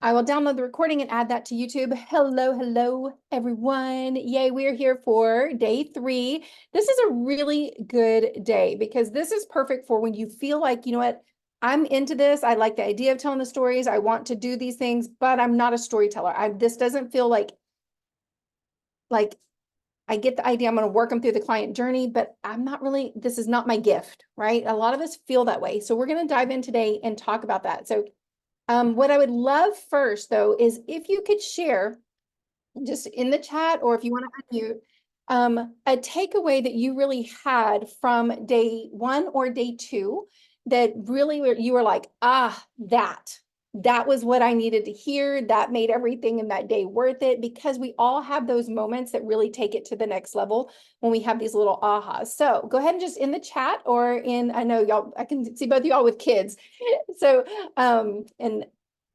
I will download the recording and add that to YouTube. Hello, everyone. Yay, we are here for day 3. This is a really good day because this is perfect for when you feel like, you know what, I'm into this. I like the idea of telling the stories. I want to do these things, but I'm not a storyteller. This doesn't feel like I get the idea. I'm going to work them through the client journey, but I'm not really, this is not my gift, right? A lot of us feel that way. So we're going to dive in today and talk about that. So what I would love first, though, is if you could share just in the chat, or if you want to unmute, a takeaway that you really had from day 1 or day 2 that really you were like, that was what I needed to hear. That made everything in that day worth it, because we all have those moments that really take it to the next level when we have these little ahas. So go ahead and just in the chat or I know y'all, I can see both of y'all with kids. So, and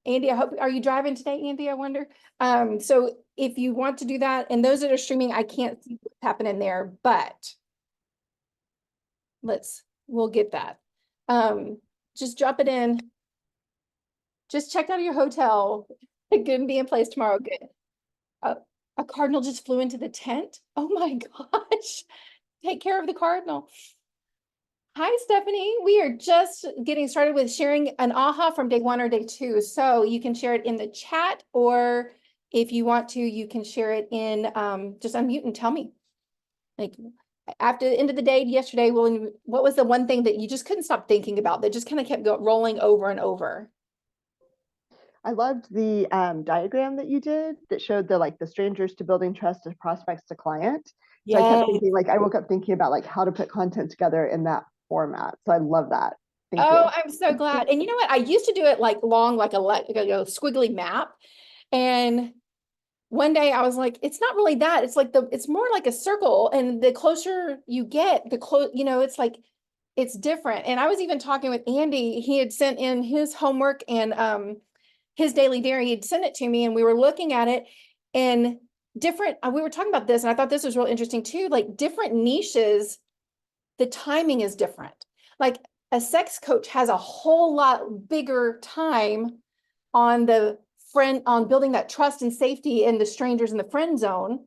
Andy, are you driving today, Andy? I wonder. So if you want to do that, and those that are streaming, I can't see what's happening there, but we'll get that. Just drop it in. Just check out of your hotel. It could be in place tomorrow. Good. A cardinal just flew into the tent. Oh my gosh. Take care of the cardinal. Hi, Stephanie. We are just getting started with sharing an aha from day 1 or day 2. So you can share it in the chat, or if you want to, you can share it in, just unmute and tell me. Like after the end of the day yesterday, what was the one thing that you just couldn't stop thinking about that just kind of kept rolling over and over? I loved the diagram that you did that showed the strangers to building trust to prospects to client. So I kept thinking, I woke up thinking about how to put content together in that format. So I love that. Thank you. I'm so glad. And you know what? I used to do it long, like a squiggly map. And one day I was like, it's not really that. It's like it's more like a circle. And the closer you get, it's like, it's different. And I was even talking with Andy. He had sent in his homework and his daily diary. He'd sent it to me and we were looking at it, and we were talking about this, and I thought this was real interesting too. Like different niches, the timing is different. Like a sex coach has a whole lot bigger time on building that trust and safety in the strangers in the friend zone.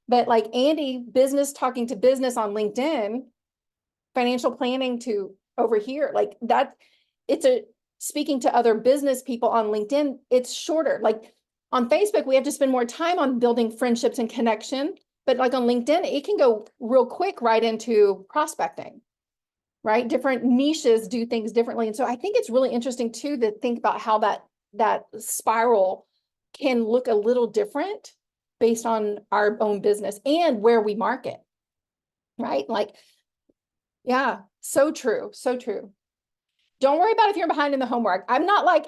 But like Andy, business talking to business on LinkedIn, financial planning to over here, like that, speaking to other business people on LinkedIn, it's shorter. Like on Facebook, we have to spend more time on building friendships and connection, but like on LinkedIn, it can go real quick right into prospecting, right? Different niches do things differently. And so I think it's really interesting too, to think about how that spiral can look a little different based on our own business and where we market, right? Like, yeah, so true. So true. Don't worry about if you're behind in the homework. I'm not like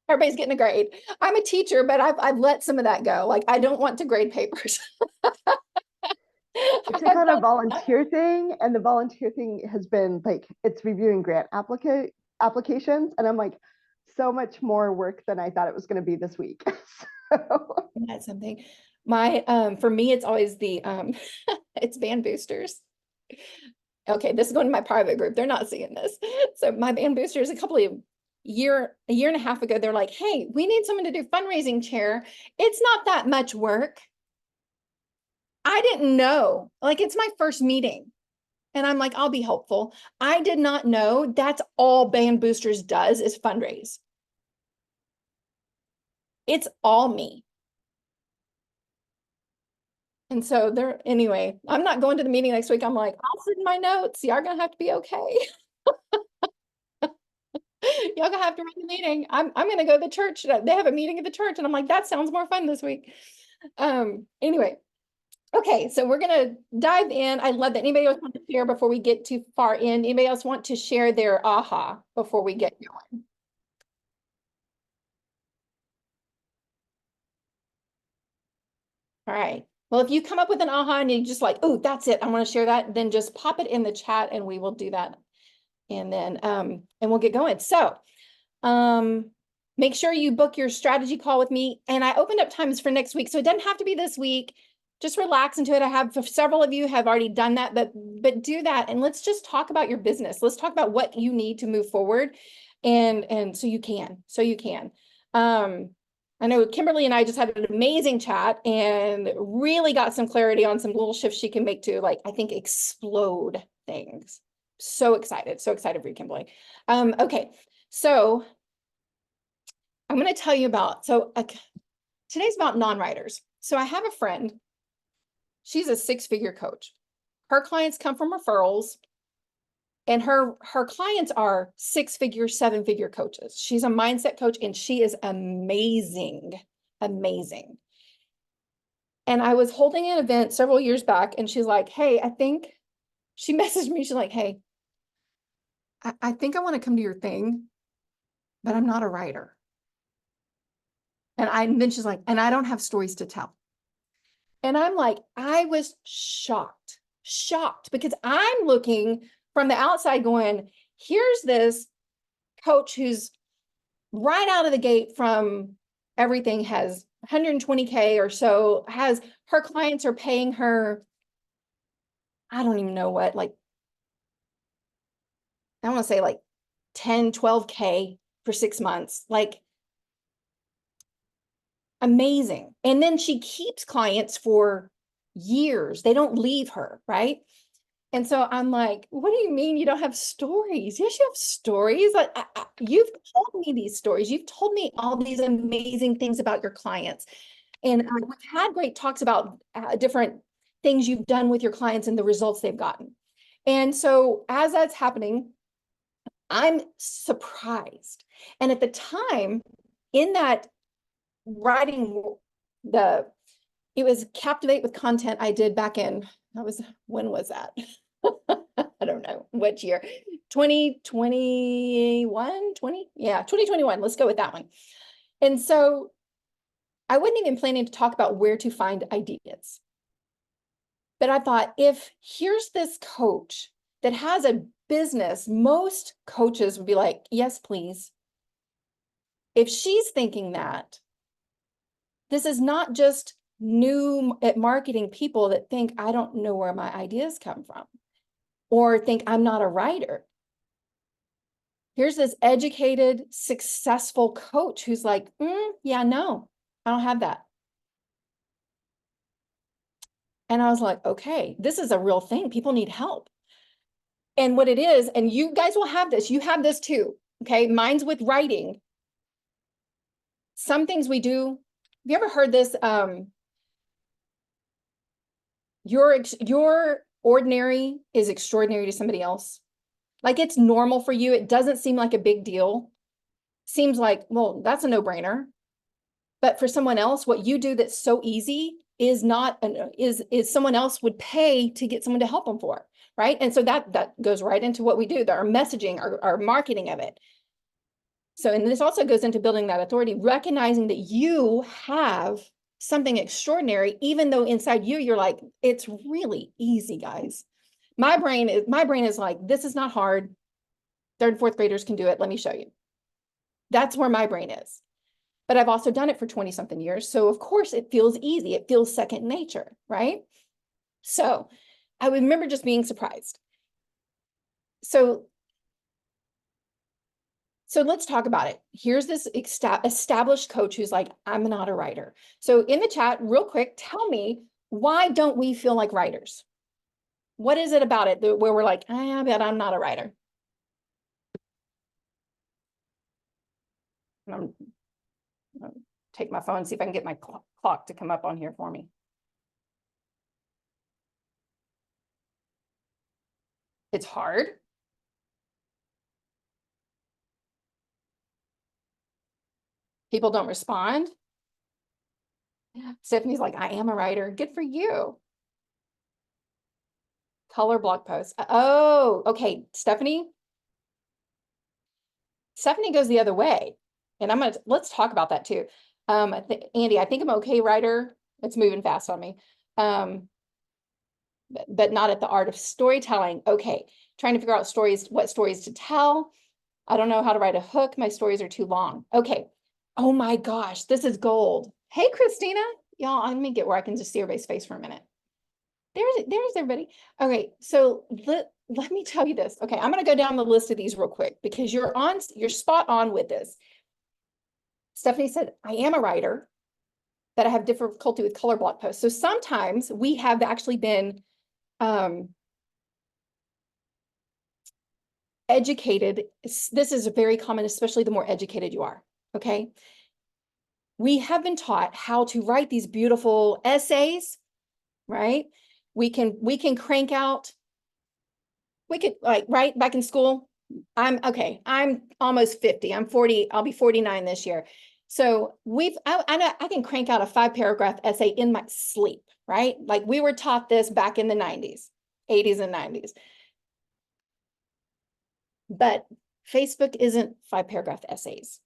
everybody's getting a grade. I'm a teacher, but I've let some of that go. Like, I don't want to grade papers. I took on a volunteer thing, and the volunteer thing has been it's reviewing grant applications, and I'm like, so much more work than I thought it was going to be this week. That's something. For me, it's always it's band boosters. Okay, this is going to my private group. They're not seeing this. So my band boosters, a year and a half ago, they're like, hey, we need someone to do fundraising chair. It's not that much work. I didn't know, like, it's my first meeting. And I'm like, I'll be helpful. I did not know that's all Band Boosters does is fundraise. It's all me. And so anyway, I'm not going to the meeting next week. I'm like, I'll send my notes. Y'all gonna have to be okay. Y'all gonna have to run the meeting. I'm gonna go to the church. They have a meeting at the church. And I'm like, that sounds more fun this week. Anyway. Okay, so we're gonna dive in. I love that. Anybody else want to share before we get too far in? Anybody else want to share their aha before we get going? All right. Well, if you come up with an aha and you just like, oh, that's it, I want to share that, then just pop it in the chat and we will do that. And then and we'll get going. So make sure you book your strategy call with me. And I opened up times for next week. So it doesn't have to be this week. Just relax into it. I have several of you have already done that, but do that. And let's just talk about your business. Let's talk about what you need to move forward. And so you can. I know Kimberly and I just had an amazing chat and really got some clarity on some little shifts she can make to, like, I think, explode things. So excited for you, Kimberly. Okay, so I'm going to tell you about, today's about non-writers. So I have a friend, she's a six-figure coach. Her clients come from referrals, and her clients are six-figure, seven-figure coaches. She's a mindset coach, and she is amazing, amazing. And I was holding an event several years back, and she's like, hey, she messaged me, she's like, hey, I think I want to come to your thing, but I'm not a writer. And then she's like, and I don't have stories to tell. And I'm like, I was shocked because I'm looking from the outside going, here's this coach who's right out of the gate from everything, has 120K or so, has her clients are paying her, I don't even know what, like, I want to say like 10, 12K for 6 months, like amazing. And then she keeps clients for years. They don't leave her, right? And so I'm like, what do you mean you don't have stories? Yes, you have stories. Like, you've told me these stories. You've told me all these amazing things about your clients. And we've had great talks about different things you've done with your clients and the results they've gotten. And so as that's happening, I'm surprised. And at the time, in that writing, it was Captivate with Content I did back in, when was that? I don't know what year, 2021, 2021. Let's go with that one. And so I wasn't even planning to talk about where to find ideas. But I thought, if here's this coach that has a business, most coaches would be like, yes, please. If she's thinking that, this is not just new at marketing people that think, I don't know where my ideas come from, or think I'm not a writer. Here's this educated, successful coach who's like, yeah, no, I don't have that. And I was like, okay, this is a real thing. People need help. And what it is, and you guys will have this, you have this too. Okay. Mine's with writing. Some things we do. Have you ever heard this? Your ordinary is extraordinary to somebody else. Like, it's normal for you. It doesn't seem like a big deal. Seems like, well, that's a no-brainer. But for someone else, what you do that's so easy is not is someone else would pay to get someone to help them for, right? And so that goes right into what we do, our messaging, our marketing of it. So, and this also goes into building that authority, recognizing that you have something extraordinary, even though inside you, you're like, it's really easy, guys. My brain is like, this is not hard. Third and fourth graders can do it. Let me show you. That's where my brain is. But I've also done it for 20 something years. So of course it feels easy. It feels second nature, right? So I remember just being surprised. So let's talk about it. Here's this established coach who's like, I'm not a writer. So in the chat, real quick, tell me, why don't we feel like writers? What is it about it where we're like, but I'm not a writer? I'm take my phone and see if I can get my clock to come up on here for me. It's hard. People don't respond. Stephanie's like, I am a writer. Good for you. Color blog post. Oh, okay. Stephanie goes the other way. And let's talk about that too. Andy, I think I'm okay writer. It's moving fast on me. But not at the art of storytelling. Okay. Trying to figure out what stories to tell. I don't know how to write a hook. My stories are too long. Okay. Oh my gosh, this is gold. Hey, Christina. Y'all, let me get where I can just see everybody's face for a minute. There's everybody. Okay, so let me tell you this. Okay, I'm going to go down the list of these real quick because you're spot on with this. Stephanie said, I am a writer, that I have difficulty with color block posts. So sometimes we have actually been educated. This is very common, especially the more educated you are, okay? We have been taught how to write these beautiful essays, right? We can crank out, we could like, right, back in school, I'm almost 50, I'm 40, I'll be 49 this year. So I know I can crank out a 5-paragraph essay in my sleep, right? Like we were taught this back in the 90s, 80s and 90s. But Facebook isn't 5-paragraph essays.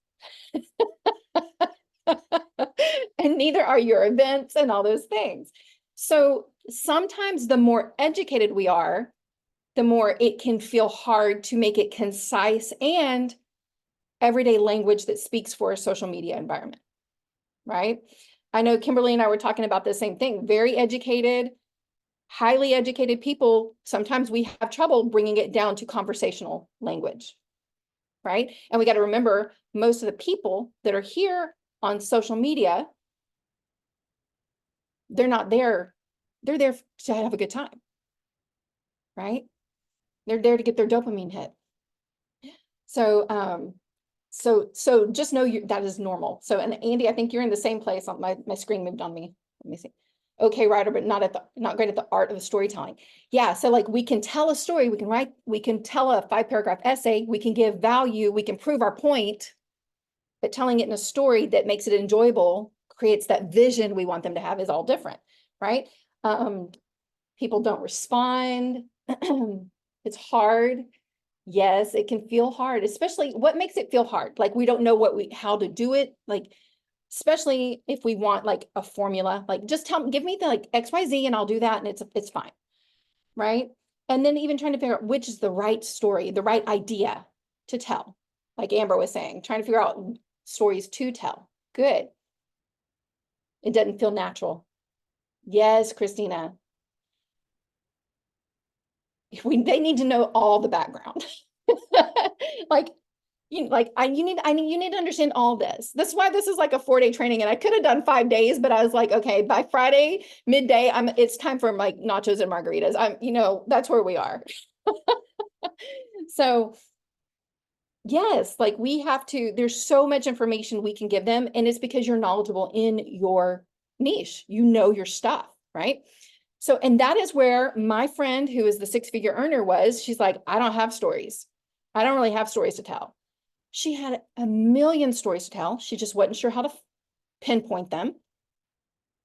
And neither are your events and all those things. So sometimes the more educated we are, the more it can feel hard to make it concise and everyday language that speaks for a social media environment, right? I know Kimberly and I were talking about the same thing. Very educated, highly educated people, sometimes we have trouble bringing it down to conversational language, right? And we got to remember, most of the people that are here on social media, they're not there. They're there to have a good time, right? They're there to get their dopamine hit. So, so just know that is normal. So, and Andy, I think you're in the same place. My screen moved on me. Let me see. Okay, writer, but not great at the art of the storytelling. Yeah, so like we can tell a story, we can tell a 5-paragraph essay, we can give value, we can prove our point, but telling it in a story that makes it enjoyable, creates that vision we want them to have is all different, right? People don't respond. It's hard. Yes, it can feel hard, especially what makes it feel hard? Like we don't know how to do it. Like, especially if we want like a formula, like just give me the like XYZ and I'll do that and it's fine, right? And then even trying to figure out which is the right story, the right idea to tell. Like Amber was saying, trying to figure out stories to tell. Good. It doesn't feel natural. Yes, Christina. They need to know all the background. Like, you need to understand all this. That's why this is like a 4-day training, and I could have done 5 days, but I was like, okay, by Friday midday, it's time for like nachos and margaritas. That's where we are. So yes, like there's so much information we can give them, and it's because you're knowledgeable in your niche, your stuff, right? So, and that is where my friend who is the 6-figure earner she's like, I don't have stories. I don't really have stories to tell. She had a million stories to tell. She just wasn't sure how to pinpoint them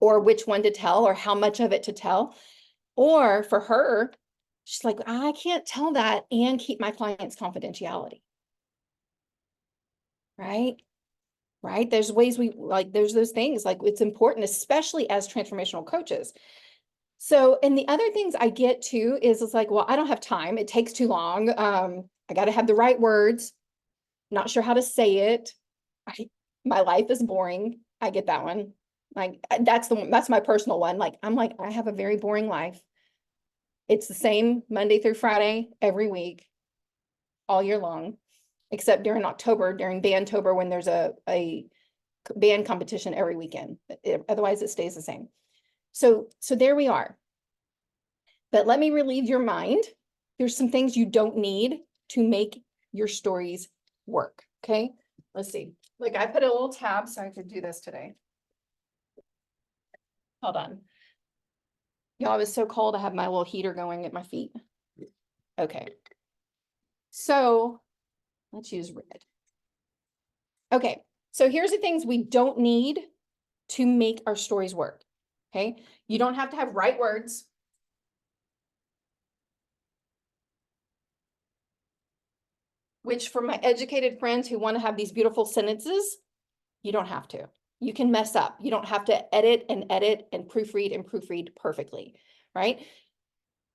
or which one to tell or how much of it to tell. Or for her, she's like, I can't tell that and keep my clients' confidentiality. Right? Right? There's ways there's those things, like it's important, especially as transformational coaches. So, and the other things I get too is it's like, well, I don't have time. It takes too long. I got to have the right words. Not sure how to say it. My life is boring. I get that one. Like that's my personal one. Like, I'm like, I have a very boring life. It's the same Monday through Friday, every week, all year long, except during October, during Bandtober, when there's a band competition every weekend. Otherwise it stays the same. So there we are. But let me relieve your mind. There's some things you don't need to make your stories work. Okay, let's see. Like I put a little tab so I could do this today. Hold on. Y'all, it was so cold. I have my little heater going at my feet. Okay. So let's use red. Okay. So here's the things we don't need to make our stories work. Okay. You don't have to have right words. Which for my educated friends who want to have these beautiful sentences, you don't have to. You can mess up. You don't have to edit and proofread perfectly, right?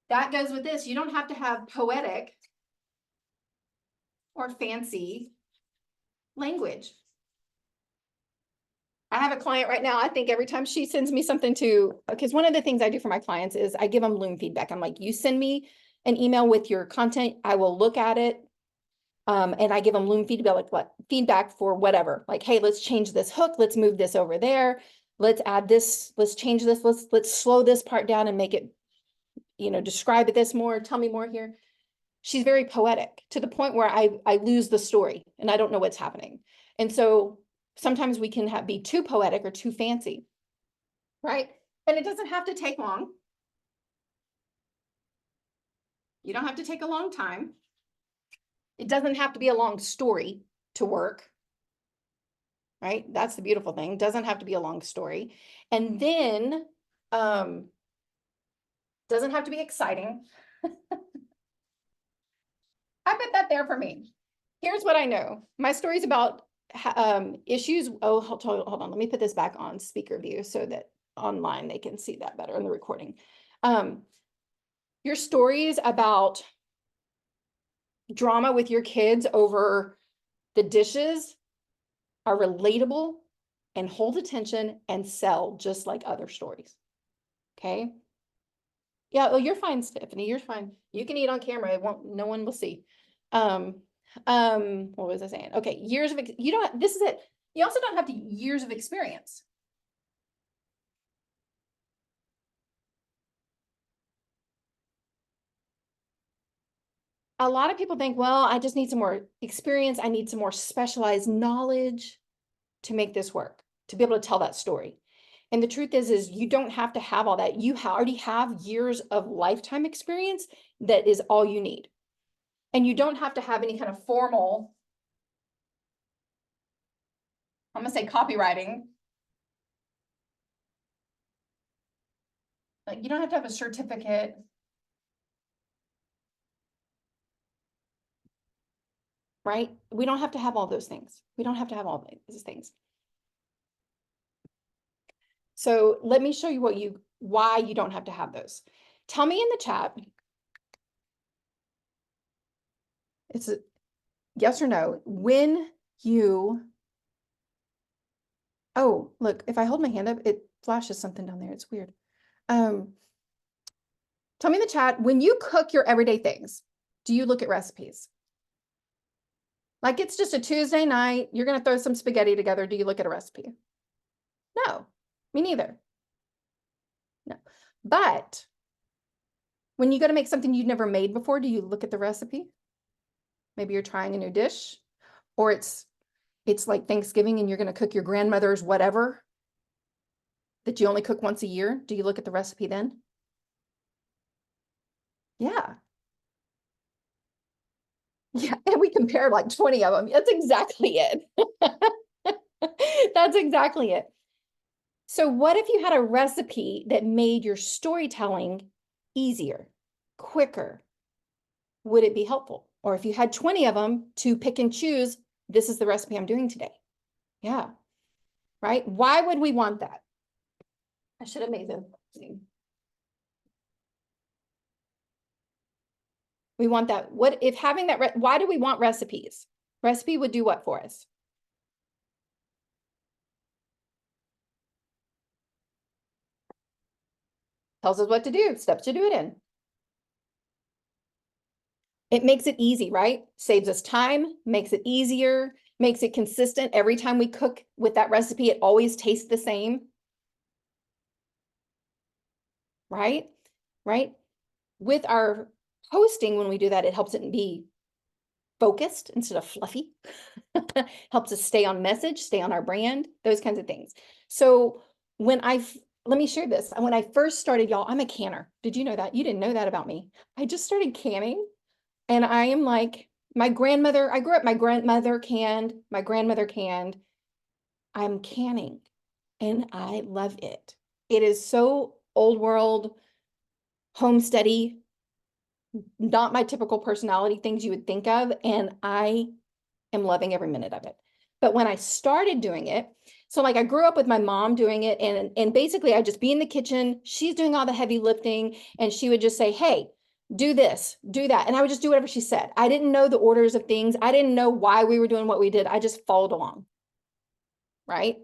That goes with this. You don't have to have poetic or fancy language. I have a client right now, I think every time she sends me something because one of the things I do for my clients is I give them Loom feedback. I'm like, you send me an email with your content, I will look at it And I give them Loom feedback, like what feedback for whatever, like, hey, let's change this hook. Let's move this over there. Let's add this, let's change this. Let's slow this part down and make it, describe it this more. Tell me more here. She's very poetic to the point where I lose the story and I don't know what's happening. And so sometimes we can be too poetic or too fancy, right? And it doesn't have to take long. You don't have to take a long time. It doesn't have to be a long story to work, right? That's the beautiful thing. It doesn't have to be a long story. And then, doesn't have to be exciting. I put that there for me. Here's what I know. My story's about issues. Oh, hold on. Let me put this back on speaker view so that online they can see that better in the recording. Your stories about drama with your kids over the dishes are relatable and hold attention and sell just like other stories. Okay. Yeah, oh, you're fine, Stephanie. You're fine. You can eat on camera. It won't, no one will see. What was I saying? Okay, years of, you don't, this is it. You also don't have to years of experience. A lot of people think, well, I just need some more experience. I need some more specialized knowledge to make this work, to be able to tell that story. And the truth is you don't have to have all that. You already have years of lifetime experience that is all you need. And you don't have to have any kind of formal, I'm gonna say copywriting. Like you don't have to have a certificate. Right? We don't have to have all those things. We don't have to have all these things. So let me show you why you don't have to have those. Tell me in the chat. It's a yes or no. When you, oh, look, if I hold my hand up, it flashes something down there. It's weird. Tell me in the chat, when you cook your everyday things, do you look at recipes? Like it's just a Tuesday night, you're gonna throw some spaghetti together. Do you look at a recipe? No, me neither. No, but when you go to make something you've never made before, do you look at the recipe? Maybe you're trying a new dish, or it's like Thanksgiving and you're gonna cook your grandmother's whatever that you only cook once a year. Do you look at the recipe then? Yeah. Yeah, and we compared like 20 of them. That's exactly it. That's exactly it. So what if you had a recipe that made your storytelling easier, quicker? Would it be helpful? Or if you had 20 of them to pick and choose, this is the recipe I'm doing today. Yeah, right? Why would we want that? I should have made them. We want that. What if having that, why do we want recipes? Recipe would do what for us? Tells us what to do, steps to do it in. It makes it easy, right? Saves us time, makes it easier, makes it consistent. Every time we cook with that recipe, it always tastes the same. Right? Right? With our posting, when we do that, it helps it be focused instead of fluffy. Helps us stay on message, stay on our brand, those kinds of things. So let me share this. When I first started, y'all, I'm a canner. Did you know that? You didn't know that about me. I just started canning. And I am like, my grandmother, I grew up, my grandmother canned, my grandmother canned. I'm canning and I love it. It is so old world, homesteady, not my typical personality things you would think of. And I am loving every minute of it. But when I started doing it, so like I grew up with my mom doing it and basically I'd just be in the kitchen, she's doing all the heavy lifting and she would just say, hey, do this, do that. And I would just do whatever she said. I didn't know the orders of things. I didn't know why we were doing what we did. I just followed along. Right.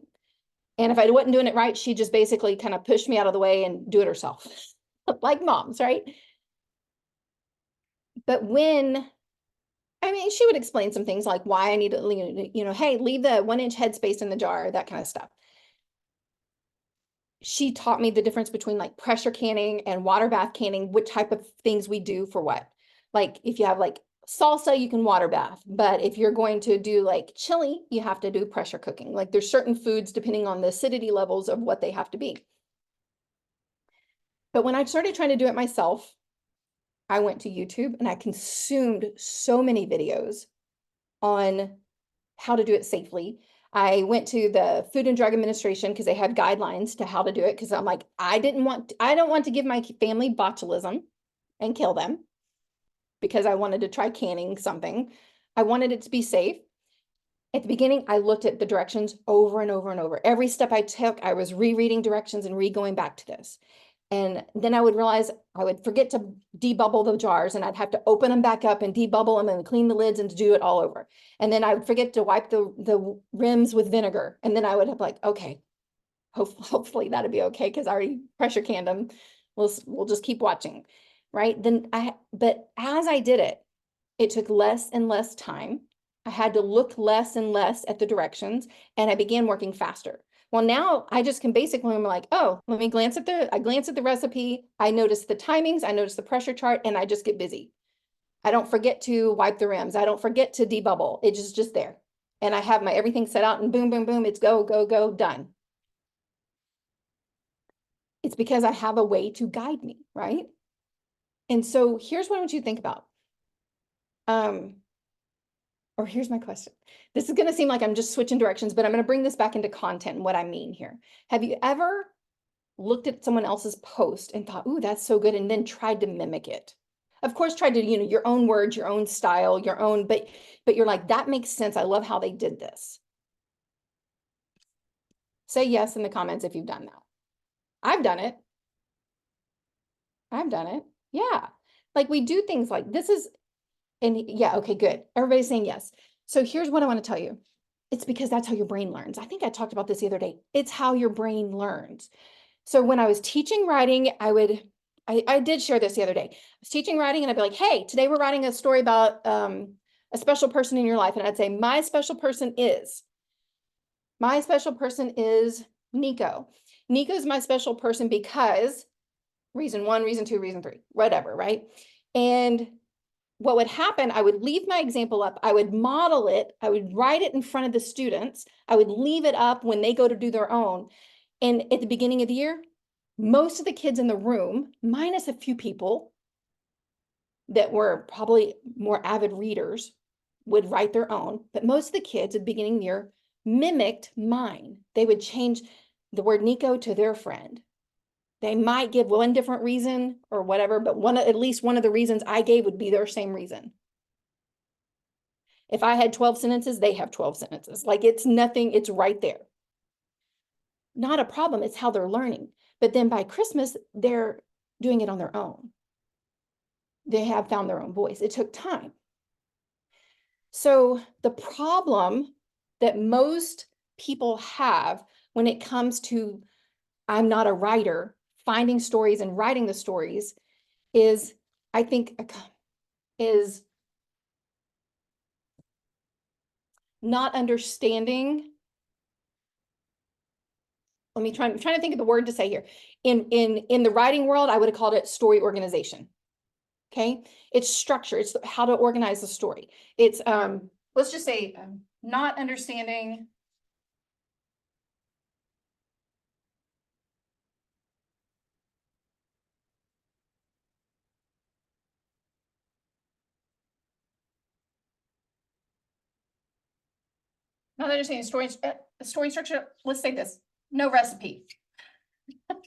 And if I wasn't doing it right, she just basically kind of pushed me out of the way and do it herself. Like moms, right? But when I mean, she would explain some things like why I need to, hey, leave the 1-inch headspace in the jar, that kind of stuff. She taught me the difference between like pressure canning and water bath canning, what type of things we do for what. Like if you have like salsa, you can water bath, but if you're going to do like chili, you have to do pressure cooking. Like there's certain foods depending on the acidity levels of what they have to be. But when I started trying to do it myself, I went to YouTube and I consumed so many videos on how to do it safely. I went to the Food and Drug Administration because they had guidelines to how to do it. Because I'm like, I don't want to give my family botulism and kill them because I wanted to try canning something. I wanted it to be safe. At the beginning, I looked at the directions over and over and over. Every step I took, I was rereading directions and going back to this. And then I would realize I would forget to debubble the jars and I'd have to open them back up and debubble them and clean the lids and to do it all over. And then I would forget to wipe the rims with vinegar. And then I would have like, okay, hopefully that'd be okay because I already pressure canned them. We'll just keep watching, right? But as I did it, it took less and less time. I had to look less and less at the directions and I began working faster. Well, now I just can basically, I'm like, oh, let me glance at the recipe. I notice the timings, I notice the pressure chart, and I just get busy. I don't forget to wipe the rims. I don't forget to debubble. It's just there. And I have my everything set out and boom, boom, boom. It's go, go, go, done. It's because I have a way to guide me, right? And so here's what I want you to think about. Or here's my question. This is going to seem like I'm just switching directions, but I'm going to bring this back into content and what I mean here. Have you ever looked at someone else's post and thought, ooh, that's so good, and then tried to mimic it? Of course, tried to, your own words, your own style, your own, but you're like, that makes sense. I love how they did this. Say yes in the comments if you've done that. I've done it. I've done it. Yeah. Like we do things like this is, and yeah, okay, good. Everybody's saying yes. So here's what I want to tell you. It's because that's how your brain learns. I think I talked about this the other day. It's how your brain learns. So when I was teaching writing, I did share this the other day. I was teaching writing and I'd be like, hey, today we're writing a story about a special person in your life. And I'd say, my special person is Nico. Nico's my special person because reason 1, reason 2, reason 3, whatever, right? And what would happen, I would leave my example up, I would model it, I would write it in front of the students, I would leave it up when they go to do their own. And at the beginning of the year, most of the kids in the room, minus a few people that were probably more avid readers, would write their own. But most of the kids at the beginning of the year mimicked mine. They would change the word Nico to their friend. They might give one different reason or whatever, but at least one of the reasons I gave would be their same reason. If I had 12 sentences, they have 12 sentences. Like it's nothing, it's right there. Not a problem, it's how they're learning. But then by Christmas, they're doing it on their own. They have found their own voice. It took time. So the problem that most people have when it comes to I'm not a writer, finding stories and writing the stories is, I think, is not understanding. I'm trying to think of the word to say here. In the writing world, I would have called it story organization. Okay, it's structure. It's how to organize the story. It's let's just say not understanding. Not understanding story structure. Let's say this: no recipe. Does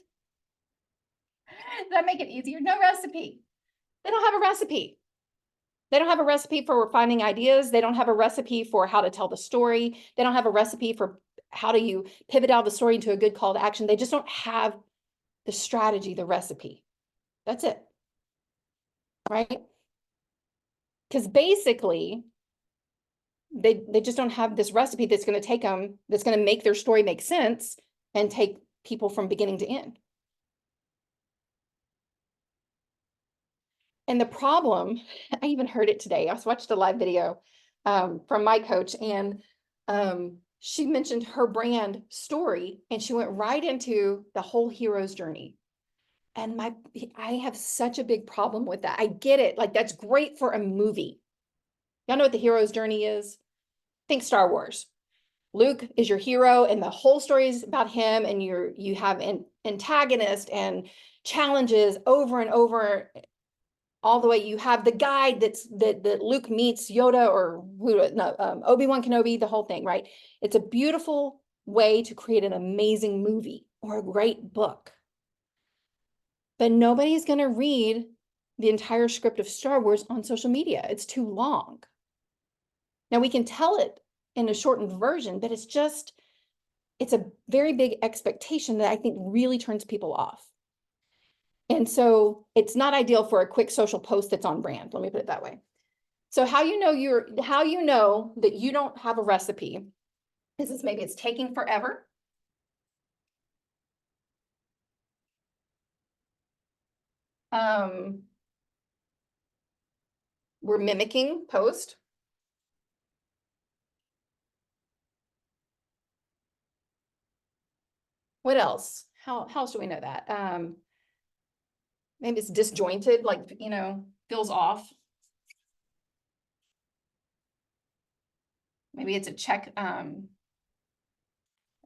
that make it easier? No recipe. They don't have a recipe. They don't have a recipe for finding ideas. They don't have a recipe for how to tell the story. They don't have a recipe for how do you pivot out the story into a good call to action. They just don't have the strategy, the recipe. That's it. Right? Because basically, they just don't have this recipe that's going to take them, that's going to make their story make sense and take people from beginning to end. And the problem, I even heard it today. I watched a live video from my coach, and she mentioned her brand story, and she went right into the whole hero's journey. And I have such a big problem with that. I get it. Like, that's great for a movie. Y'all know what the hero's journey is? Think Star Wars. Luke is your hero, and the whole story is about him, and you have an antagonist and challenges over and over, all the way. You have the guide that Luke meets Yoda, or Obi-Wan Kenobi, the whole thing, right? It's a beautiful way to create an amazing movie or a great book. But nobody's going to read the entire script of Star Wars on social media. It's too long. Now, we can tell it in a shortened version, but it's a very big expectation that I think really turns people off. And so it's not ideal for a quick social post that's on brand. Let me put it that way. So how you know that you don't have a recipe is maybe it's taking forever. We're mimicking post. What else? How else do we know that? Maybe it's disjointed, like, feels off. Maybe it's a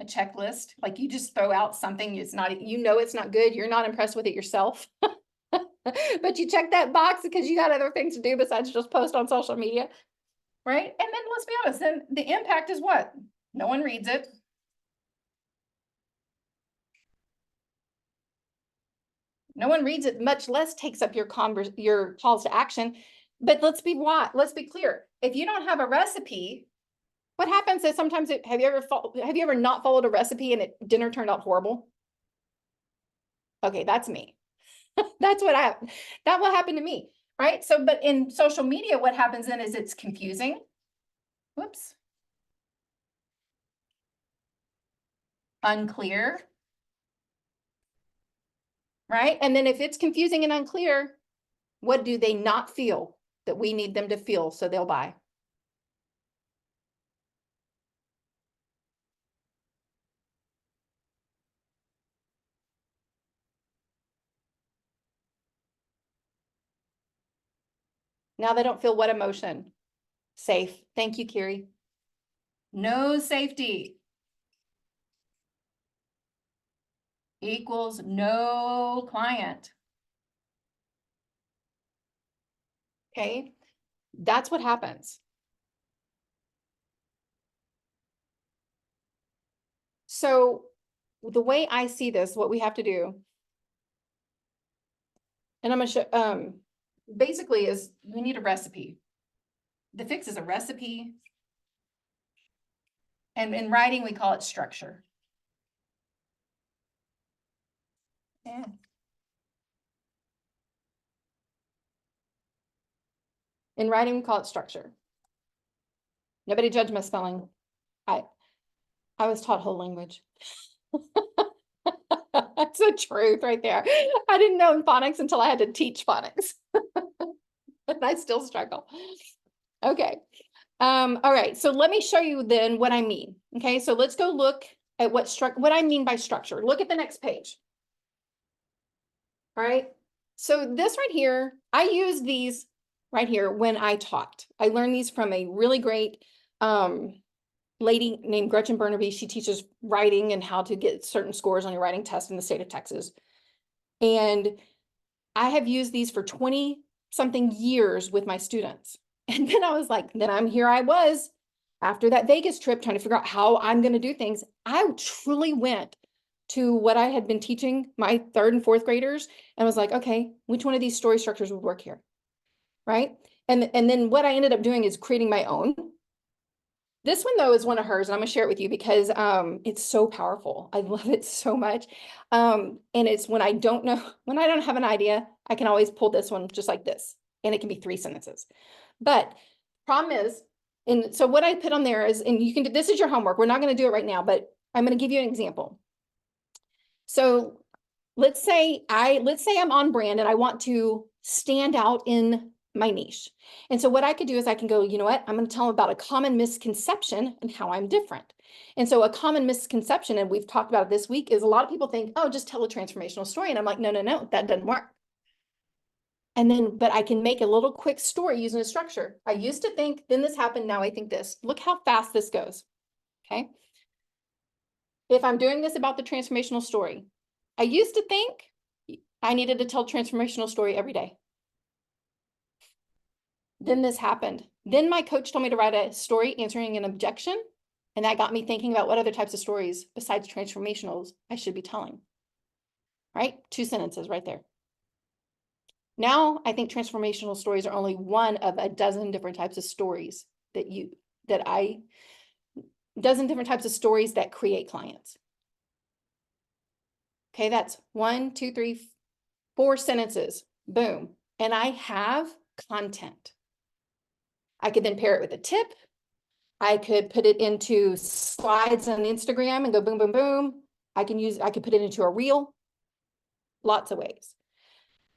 checklist. Like, you just throw out something, it's not good. You're not impressed with it yourself. But you check that box because you got other things to do besides just post on social media, right? And then let's be honest, then the impact is what? No one reads it. No one reads it, much less takes up your calls to action. But let's be clear. If you don't have a recipe, what happens is sometimes have you ever not followed a recipe and dinner turned out horrible? Okay, that's me. That will happen to me, right? So, but in social media, what happens then is it's confusing. Whoops. Unclear. Right? And then if it's confusing and unclear, what do they not feel that we need them to feel so they'll buy? Now they don't feel what emotion? Safe. Thank you, Kiri. No safety equals no client. Okay, that's what happens. So the way I see this, what we have to do, and I'm going to show, basically is we need a recipe. The fix is a recipe. And in writing, we call it structure. Yeah. In writing, we call it structure. Nobody judge my spelling. I was taught whole language. That's the truth right there. I didn't know phonics until I had to teach phonics. And I still struggle. Okay. All right. So let me show you then what I mean. Okay. So let's go look at what I mean by structure. Look at the next page. All right. So this right here, I use these right here when I taught. I learned these from a really great lady named Gretchen Burnaby. She teaches writing and how to get certain scores on your writing test in the state of Texas. And I have used these for 20 something years with my students. And then I was like, here I was after that Vegas trip trying to figure out how I'm going to do things. I truly went to what I had been teaching my 3rd and 4th graders and was like, okay, which one of these story structures would work here? Right. And then what I ended up doing is creating my own. This one, though, is one of hers, and I'm going to share it with you because it's so powerful. I love it so much. And it's when I don't have an idea, I can always pull this one just like this, and it can be 3 sentences. But problem is, and so what I put on there is, and you can do, this is your homework. We're not going to do it right now, but I'm going to give you an example. So let's say I'm on brand and I want to stand out in my niche. And so what I could do is I can go, you know what, I'm going to tell them about a common misconception and how I'm different. And so a common misconception, and we've talked about it this week, is a lot of people think, oh, just tell a transformational story. And I'm like, no, no, no, that doesn't work. And then, but I can make a little quick story using a structure. I used to think, then this happened, now I think this. Look how fast this goes. Okay. If I'm doing this about the transformational story, I used to think I needed to tell transformational story every day. Then this happened. Then my coach told me to write a story answering an objection. And that got me thinking about what other types of stories besides transformationals I should be telling. Right? 2 sentences right there. Now I think transformational stories are only one of a dozen different types of stories dozen different types of stories that create clients. Okay, that's 1, 2, 3, 4 sentences. Boom. And I have content. I could then pair it with a tip. I could put it into slides on Instagram and go boom, boom, boom. I could put it into a reel. Lots of ways.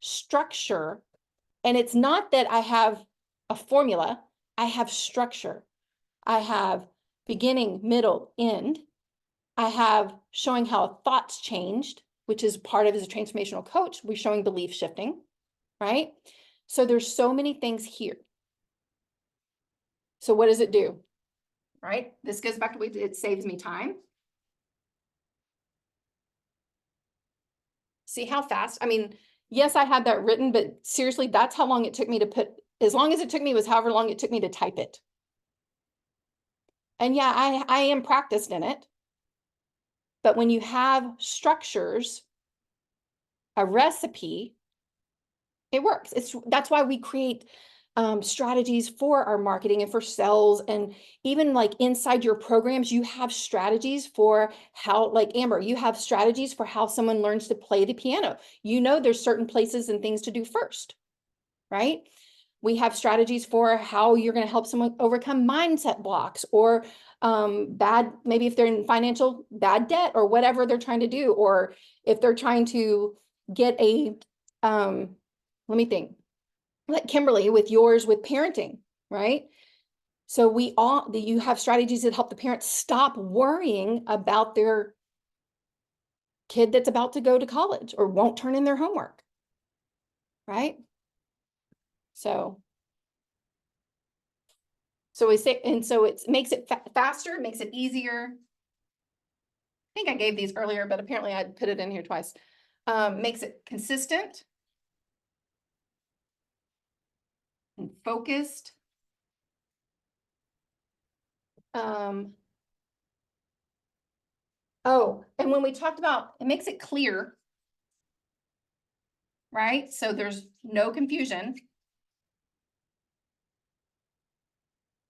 Structure. And it's not that I have a formula. I have structure. I have beginning, middle, end. I have showing how thoughts changed, which is part of as a transformational coach. We're showing belief shifting, right? So there's so many things here. So what does it do? Right? This goes back to it saves me time. See how fast? I mean, yes, I had that written, but seriously, that's how long it took me to put, as long as it took me was however long it took me to type it. And yeah, I am practiced in it. But when you have structures, a recipe, it works. That's why we create strategies for our marketing and for sales. And even like inside your programs, you have strategies for how, like Amber, you have strategies for how someone learns to play the piano. You know, there's certain places and things to do first, right? We have strategies for how you're going to help someone overcome mindset blocks or maybe if they're in financial bad debt or whatever they're trying to do, or if they're trying to get let me think, like Kimberly with yours with parenting, right? So you have strategies that help the parents stop worrying about their kid that's about to go to college or won't turn in their homework, right? So we say, and so it makes it faster, makes it easier. I think I gave these earlier, but apparently I put it in here twice. Makes it consistent and focused. Oh, and when we talked about, it makes it clear, right? So there's no confusion.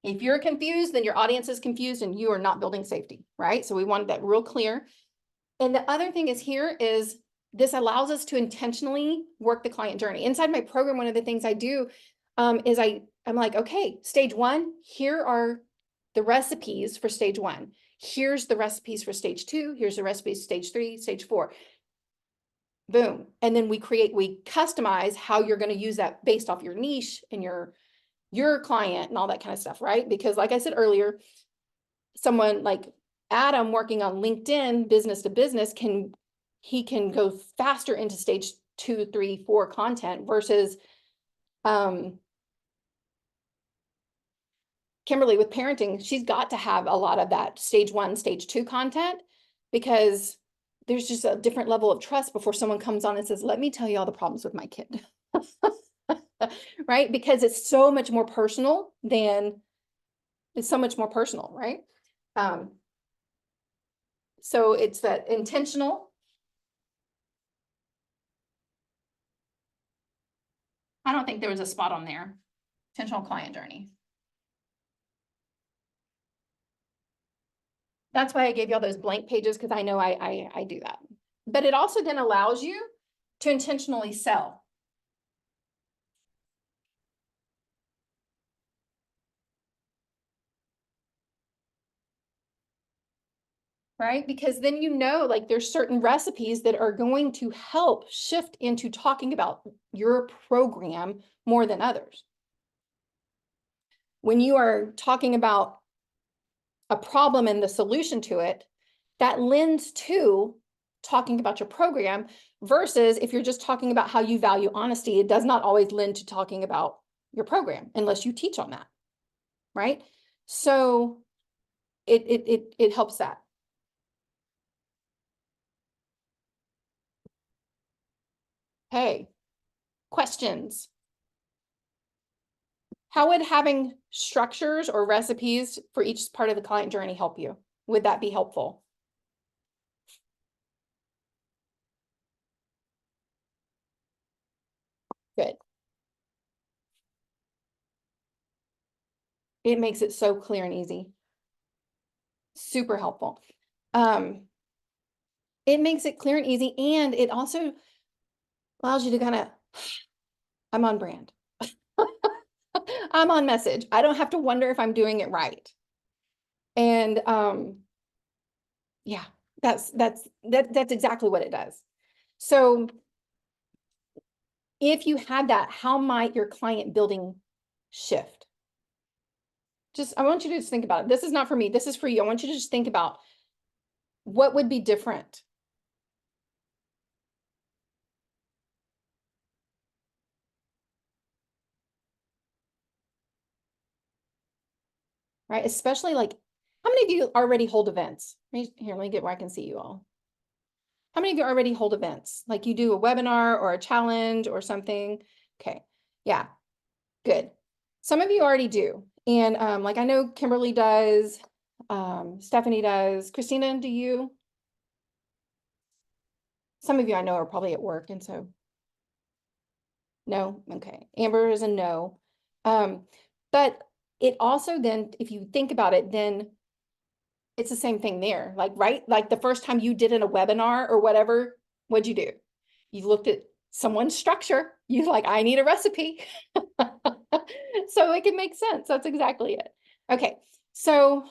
If you're confused, then your audience is confused and you are not building safety, right? So we wanted that real clear. And the other thing is here is this allows us to intentionally work the client journey. Inside my program, one of the things I do is I'm like, okay, stage 1, here are the recipes for stage 1. Here's the recipes for stage 2. Here's the recipes stage 3, stage 4. Boom. And then we customize how you're going to use that based off your niche and your client and all that kind of stuff, right? Because like I said earlier, someone like Adam working on LinkedIn business to business can go faster into stage 2, 3, 4 content versus Kimberly with parenting. She's got to have a lot of that stage 1, stage 2 content because there's just a different level of trust before someone comes on and says, let me tell you all the problems with my kid. Right? Because it's so much more personal right? So it's that intentional. I don't think there was a spot on there. Intentional client journey. That's why I gave you all those blank pages, because I know I do that. But it also then allows you to intentionally sell. right? Because then you know, like there's certain recipes that are going to help shift into talking about your program more than others. When you are talking about a problem and the solution to it, that lends to talking about your program versus if you're just talking about how you value honesty, it does not always lend to talking about your program unless you teach on that, right? So it helps that. Hey, questions? How would having structures or recipes for each part of the client journey help you? Would that be helpful? Good. It makes it so clear and easy. Super helpful. It makes it clear and easy, and it also allows you to kind of, I'm on brand. I'm on message. I don't have to wonder if I'm doing it right. And yeah, that's exactly what it does. So if you had that, how might your client building shift? Just, I want you to just think about it. This is not for me. This is for you. I want you to just think about what would be different. Right? Especially like, how many of you already hold events? Here, let me get where I can see you all. How many of you already hold events? Like you do a webinar or a challenge or something? Okay. Yeah, good. Some of you already do. And like I know Kimberly does, Stephanie does. Christina, do you? Some of you I know are probably at work, and so no. Okay. Amber is a no. But it also then, if you think about it, then it's the same thing there. Like, right? Like the first time you did in a webinar or whatever, what'd you do? You looked at someone's structure. You like, I need a recipe. So it can make sense. That's exactly it. Okay. So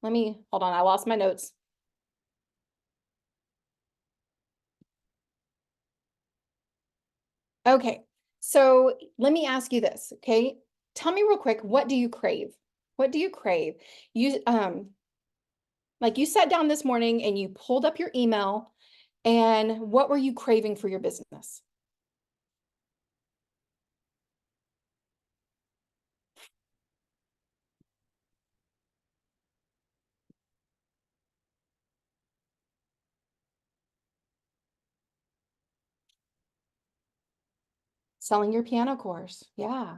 let me, hold on. I lost my notes. Okay. So let me ask you this. Okay. Tell me real quick, what do you crave? What do you crave? You, like you sat down this morning and you pulled up your email, and what were you craving for your business? Selling your piano course. Yeah.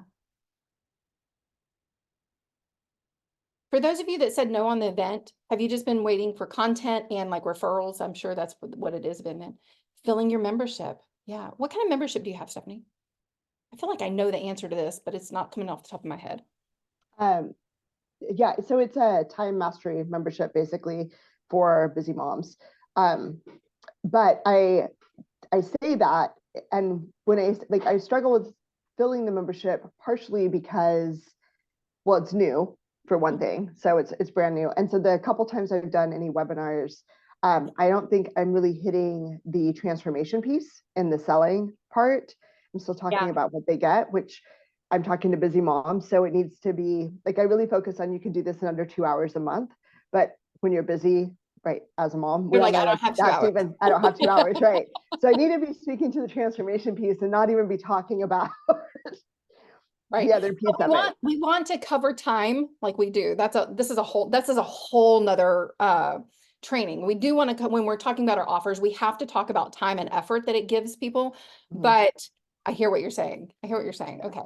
For those of you that said no on the event, have you just been waiting for content and like referrals? I'm sure that's what it is been. Filling your membership. Yeah. What kind of membership do you have, Stephanie? I feel like I know the answer to this, but it's not coming off the top of my head. Yeah, so it's a time mastery membership basically for busy moms. But I say that, and when I struggle with filling the membership partially because, well, it's new for one thing, so it's brand new, and so the couple times I've done any webinars, I don't think I'm really hitting the transformation piece in the selling part. I'm still talking about what they get, which I'm talking to busy moms, so it needs to be like I really focus on you can do this in under 2 hours a month, but when you're busy, right, as a mom, we You're all like, know I don't like have 2 that's hours. even I don't have 2 hours, right? So I need to be speaking to the transformation piece and not even be talking about Right. the other piece of it. We want to cover time like we do. This is a whole nother training. We do want to, when we're talking about our offers, we have to talk about time and effort that it gives people. Mhm. But I hear what you're saying. I hear what you're saying. Okay.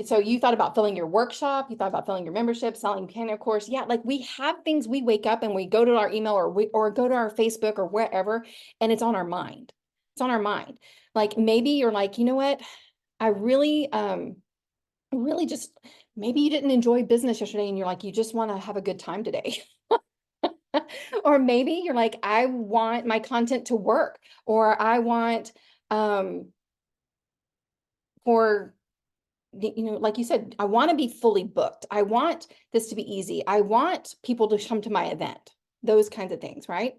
So you thought about filling your workshop, you thought about filling your membership, selling piano course. Yeah, like we have things we wake up and we go to our email or go to our Facebook or wherever, and it's on our mind. It's on our mind. Like maybe you're like, you know what? I really just, maybe you didn't enjoy business yesterday and you're like, you just want to have a good time today. Or maybe you're like, I want my content to work, or I want, for, like you said, I want to be fully booked. I want this to be easy. I want people to come to my event. those kinds of things, right?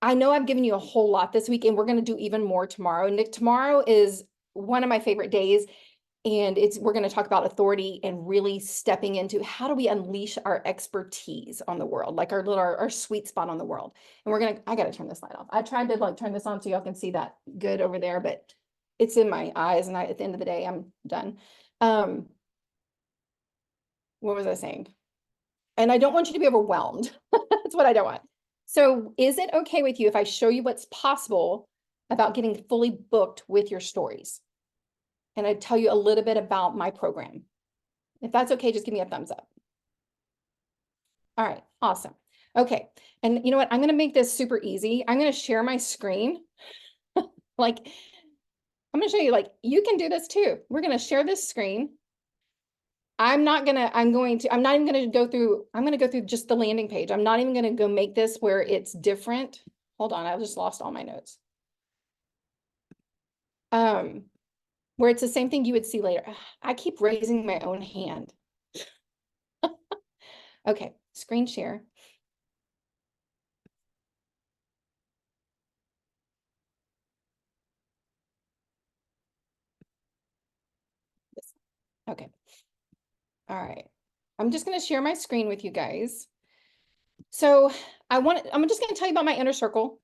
I know I've given you a whole lot this week, and we're going to do even more tomorrow. Nick, tomorrow is one of my favorite days, and we're going to talk about authority and really stepping into how do we unleash our expertise on the world, like our sweet spot on the world. And I got to turn this light off. I tried to like turn this on so y'all can see that good over there, but it's in my eyes, and at the end of the day, I'm done. What was I saying? And I don't want you to be overwhelmed. That's what I don't want. So is it okay with you if I show you what's possible about getting fully booked with your stories? And I tell you a little bit about my program. If that's okay, just give me a thumbs up. All right, awesome. Okay, and you know what? I'm gonna make this super easy. I'm gonna share my screen. Like, I'm gonna show you, like, you can do this too. We're gonna share this screen. I'm not even gonna go through, I'm gonna go through just the landing page. I'm not even gonna go make this where it's different. Hold on, I just lost all my notes. Where it's the same thing you would see later. I keep raising my own hand. Okay, screen share. Okay. All right. I'm just going to share my screen with you guys. So I'm just going to tell you about my inner circle.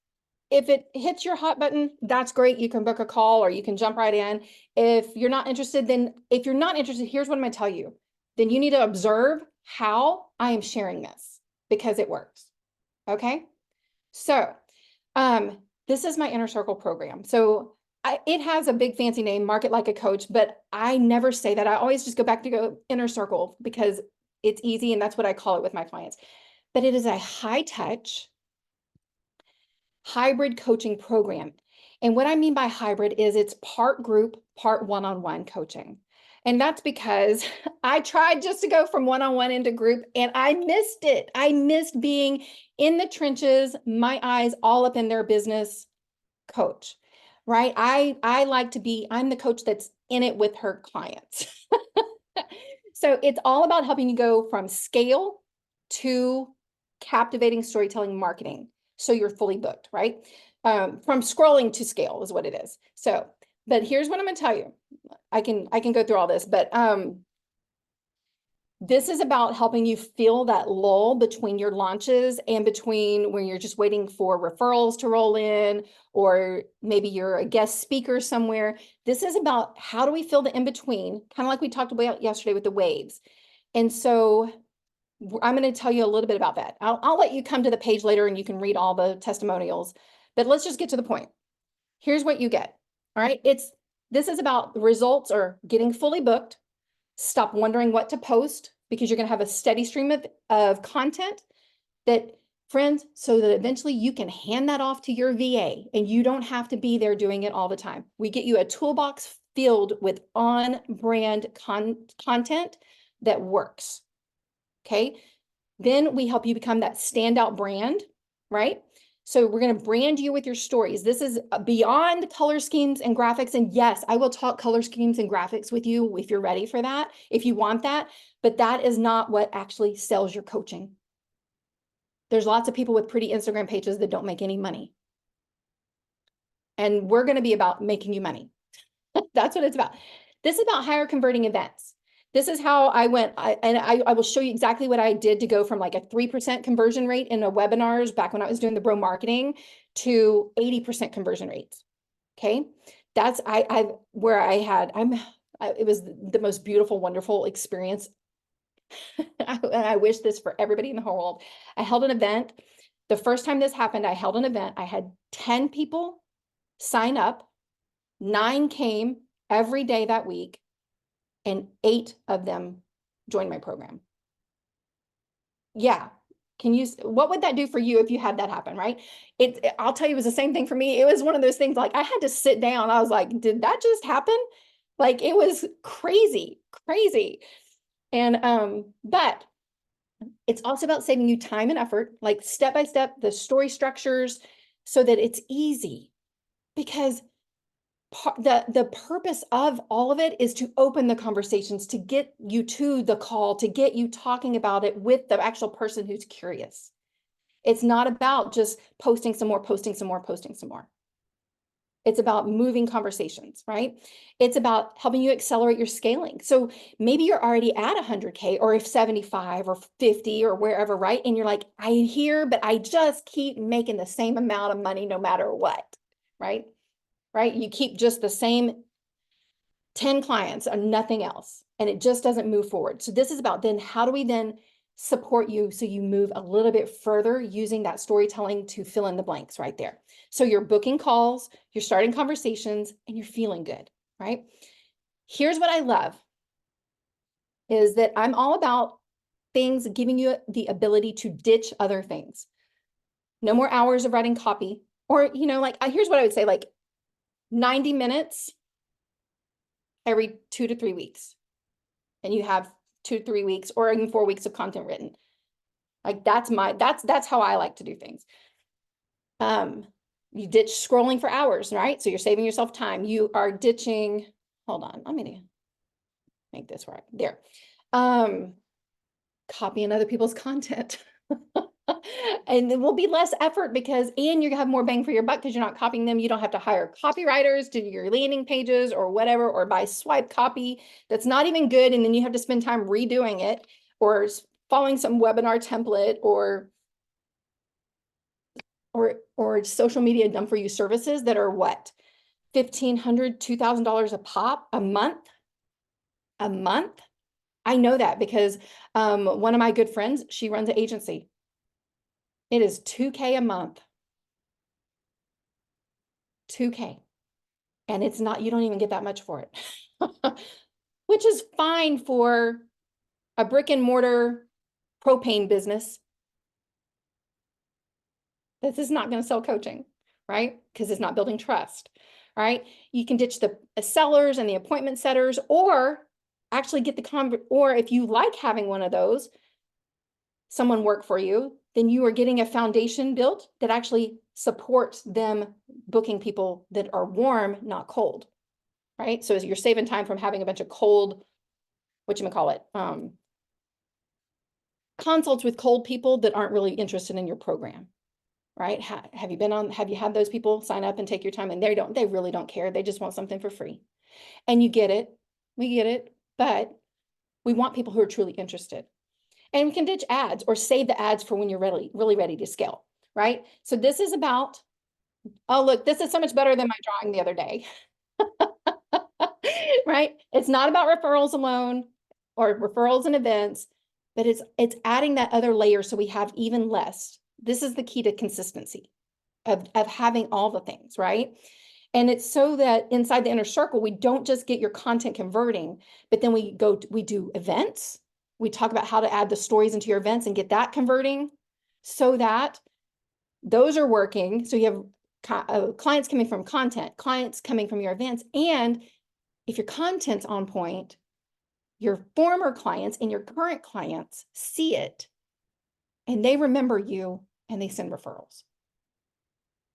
If it hits your hot button, that's great. You can book a call or you can jump right in. If you're not interested, here's what I'm going to tell you. Then you need to observe how I am sharing this because it works. Okay. So, this is my inner circle program. So it has a big fancy name, Market Like a Coach, but I never say that. I always just go back to go inner circle because it's easy. And that's what I call it with my clients. But it is a high touch hybrid coaching program. And what I mean by hybrid is it's part group, part one-on-one coaching. And that's because I tried just to go from one-on-one into group and I missed it. I missed being in the trenches, my eyes all up in their business coach, right? I like to be, I'm the coach that's in it with her clients. So it's all about helping you go from scale to captivating storytelling marketing. So you're fully booked, right? From scrolling to scale is what it is. So, but here's what I'm going to tell you. I can go through all this, but this is about helping you feel that lull between your launches and between when you're just waiting for referrals to roll in, or maybe you're a guest speaker somewhere. This is about how do we fill the in-between, kind of like we talked about yesterday with the waves. And so I'm going to tell you a little bit about that. I'll let you come to the page later and you can read all the testimonials, but let's just get to the point. Here's what you get. All right. This is about results or getting fully booked. Stop wondering what to post because you're going to have a steady stream of content that, friends, so that eventually you can hand that off to your VA and you don't have to be there doing it all the time. We get you a toolbox filled with on-brand content that works. Okay. Then we help you become that standout brand, right? So we're going to brand you with your stories. This is beyond color schemes and graphics. And yes, I will talk color schemes and graphics with you if you're ready for that, if you want that. But that is not what actually sells your coaching. There's lots of people with pretty Instagram pages that don't make any money. And we're going to be about making you money. That's what it's about. This is about higher converting events. This is how I went, I will show you exactly what I did to go from like a 3% conversion rate in a webinars back when I was doing the bro marketing to 80% conversion rates. Okay. That's, it was the most beautiful, wonderful experience. I wish this for everybody in the whole world. I held an event. The first time this happened, I held an event. I had 10 people sign up. 9 came every day that week. And 8 of them joined my program. Yeah. What would that do for you if you had that happen, right? I'll tell you, it was the same thing for me. It was one of those things like I had to sit down. I was like, did that just happen? Like it was crazy, crazy. And, but it's also about saving you time and effort, like step by step, the story structures so that it's easy. Because the purpose of all of it is to open the conversations, to get you to the call, to get you talking about it with the actual person who's curious. It's not about just posting some more, posting some more, posting some more. It's about moving conversations, right? It's about helping you accelerate your scaling. So maybe you're already at 100K or if 75 or 50 or wherever, right? And you're like, I hear, but I just keep making the same amount of money no matter what, right? Right? You keep just the same 10 clients or nothing else, and it just doesn't move forward. So this is about then how do we then support you so you move a little bit further using that storytelling to fill in the blanks right there. So you're booking calls, you're starting conversations, and you're feeling good, right? Here's what I love is that I'm all about things giving you the ability to ditch other things. No more hours of writing copy, or, you know, like, here's what I would say, like 90 minutes every 2 to 3 weeks. And you have 2 to 3 weeks or even 4 weeks of content written. Like that's how I like to do things. You ditch scrolling for hours, right? So you're saving yourself time. You are ditching, hold on, let me make this right there. Copying other people's content. And it will be less effort because, and you have more bang for your buck because you're not copying them. You don't have to hire copywriters to do your landing pages or whatever, or buy swipe copy that's not even good. And then you have to spend time redoing it or following some webinar template or social media done for you services that are what? $1,500, $2,000 a pop a month? A month? I know that because one of my good friends, she runs an agency. It is $2K a month. $2K. And it's not, you don't even get that much for it, which is fine for a brick and mortar propane business. This is not going to sell coaching, right? Because it's not building trust, right? You can ditch the sellers and the appointment setters, or actually get or if you like having one of those, someone work for you, then you are getting a foundation built that actually supports them booking people that are warm, not cold, right? So you're saving time from having a bunch of cold, whatchamacallit, consults with cold people that aren't really interested in your program, right? Have you had those people sign up and take your time, and they really don't care. They just want something for free. And you get it, we get it, but we want people who are truly interested. And we can ditch ads or save the ads for when you're really ready to scale, right? So this is about, oh, look, this is so much better than my drawing the other day, right? It's not about referrals alone or referrals and events, but it's adding that other layer so we have even less. This is the key to consistency of having all the things, right? And it's so that inside the inner circle, we don't just get your content converting, but then we do events. We talk about how to add the stories into your events and get that converting so that those are working. So you have clients coming from content, clients coming from your events. And if your content's on point, your former clients and your current clients see it and they remember you and they send referrals,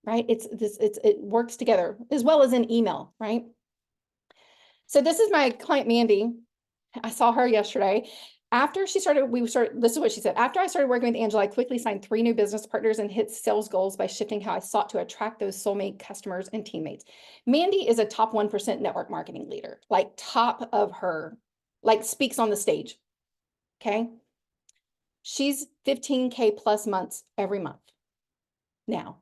right? It works together as well as in email, right? So this is my client, Mandy. I saw her yesterday. After she started, this is what she said. After I started working with Angela, I quickly signed 3 new business partners and hit sales goals by shifting how I sought to attract those soulmate customers and teammates. Mandy is a top 1% network marketing leader, like top of her, like speaks on the stage. Okay. She's 15K plus months every month now.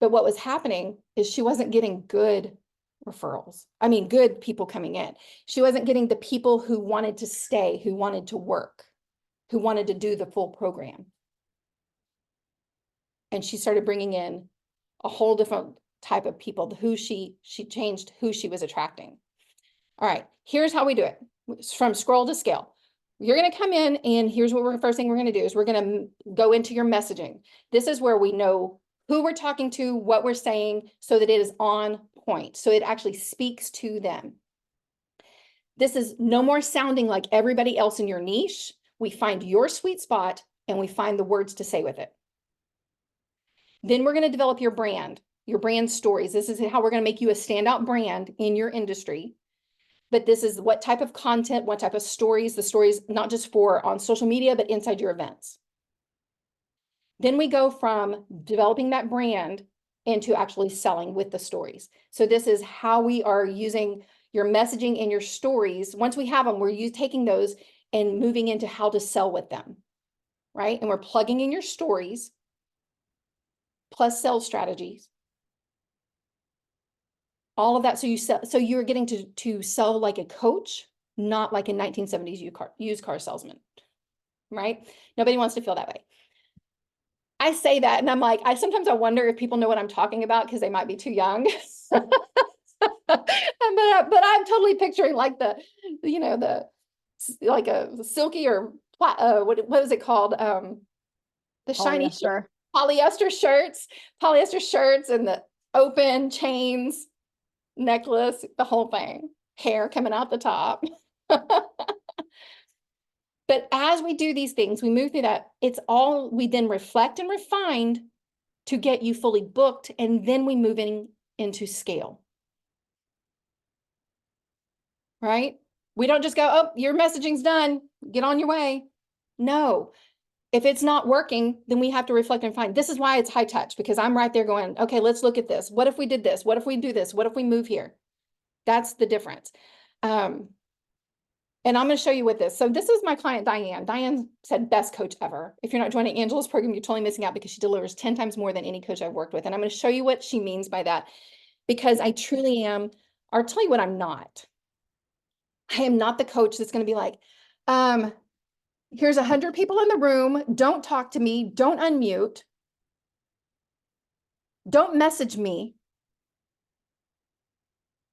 But what was happening is she wasn't getting good referrals. I mean, good people coming in. She wasn't getting the people who wanted to stay, who wanted to work, who wanted to do the full program. And she started bringing in a whole different type of people who she changed who she was attracting. All right, here's how we do it from scroll to scale. You're going to come in and here's what first thing we're going to do is we're going to go into your messaging. This is where we know who we're talking to, what we're saying, so that it is on point. So it actually speaks to them. This is no more sounding like everybody else in your niche. We find your sweet spot and we find the words to say with it. Then we're going to develop your brand. your brand stories. This is how we're going to make you a standout brand in your industry. But this is what type of content, what type of stories, the stories, not just for on social media, but inside your events. Then we go from developing that brand into actually selling with the stories. So this is how we are using your messaging and your stories. Once we have them, we're taking those and moving into how to sell with them, right? And we're plugging in your stories plus sales strategies. All of that. So you sell, so you're getting to sell like a coach, not like a 1970s used car salesman, right? Nobody wants to feel that way. I say that and I'm like, sometimes I wonder if people know what I'm talking about because they might be too young. but I'm totally picturing like like a silky or what was it called? The shiny polyester shirts and the open chains, necklace, the whole thing, hair coming out the top. But as we do these things, we move through that. It's all we then reflect and refined to get you fully booked. And then we move into scale. Right? We don't just go, oh, your messaging's done. Get on your way. No. If it's not working, then we have to reflect and find. This is why it's high touch, because I'm right there going, okay, let's look at this. What if we did this? What if we do this? What if we move here? That's the difference. And I'm going to show you with this. So this is my client, Diane. Diane said, best coach ever. If you're not joining Angela's program, you're totally missing out because she delivers 10 times more than any coach I've worked with. And I'm going to show you what she means by that, because I truly am. I'll tell you what I'm not. I am not the coach that's going to be like, here's 100 people in the room. Don't talk to me. Don't unmute. Don't message me.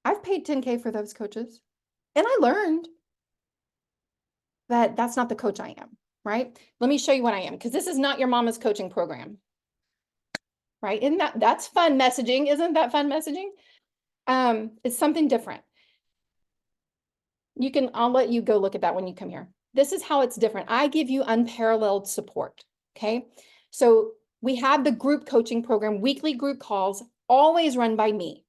I've paid $10K for those coaches and I learned. But that's not the coach I am, right? Let me show you what I am, because this is not your mama's coaching program, right? Isn't that's fun messaging? Isn't that fun messaging? It's something different. I'll let you go look at that when you come here. This is how it's different. I give you unparalleled support, okay? So we have the group coaching program, weekly group calls, always run by me.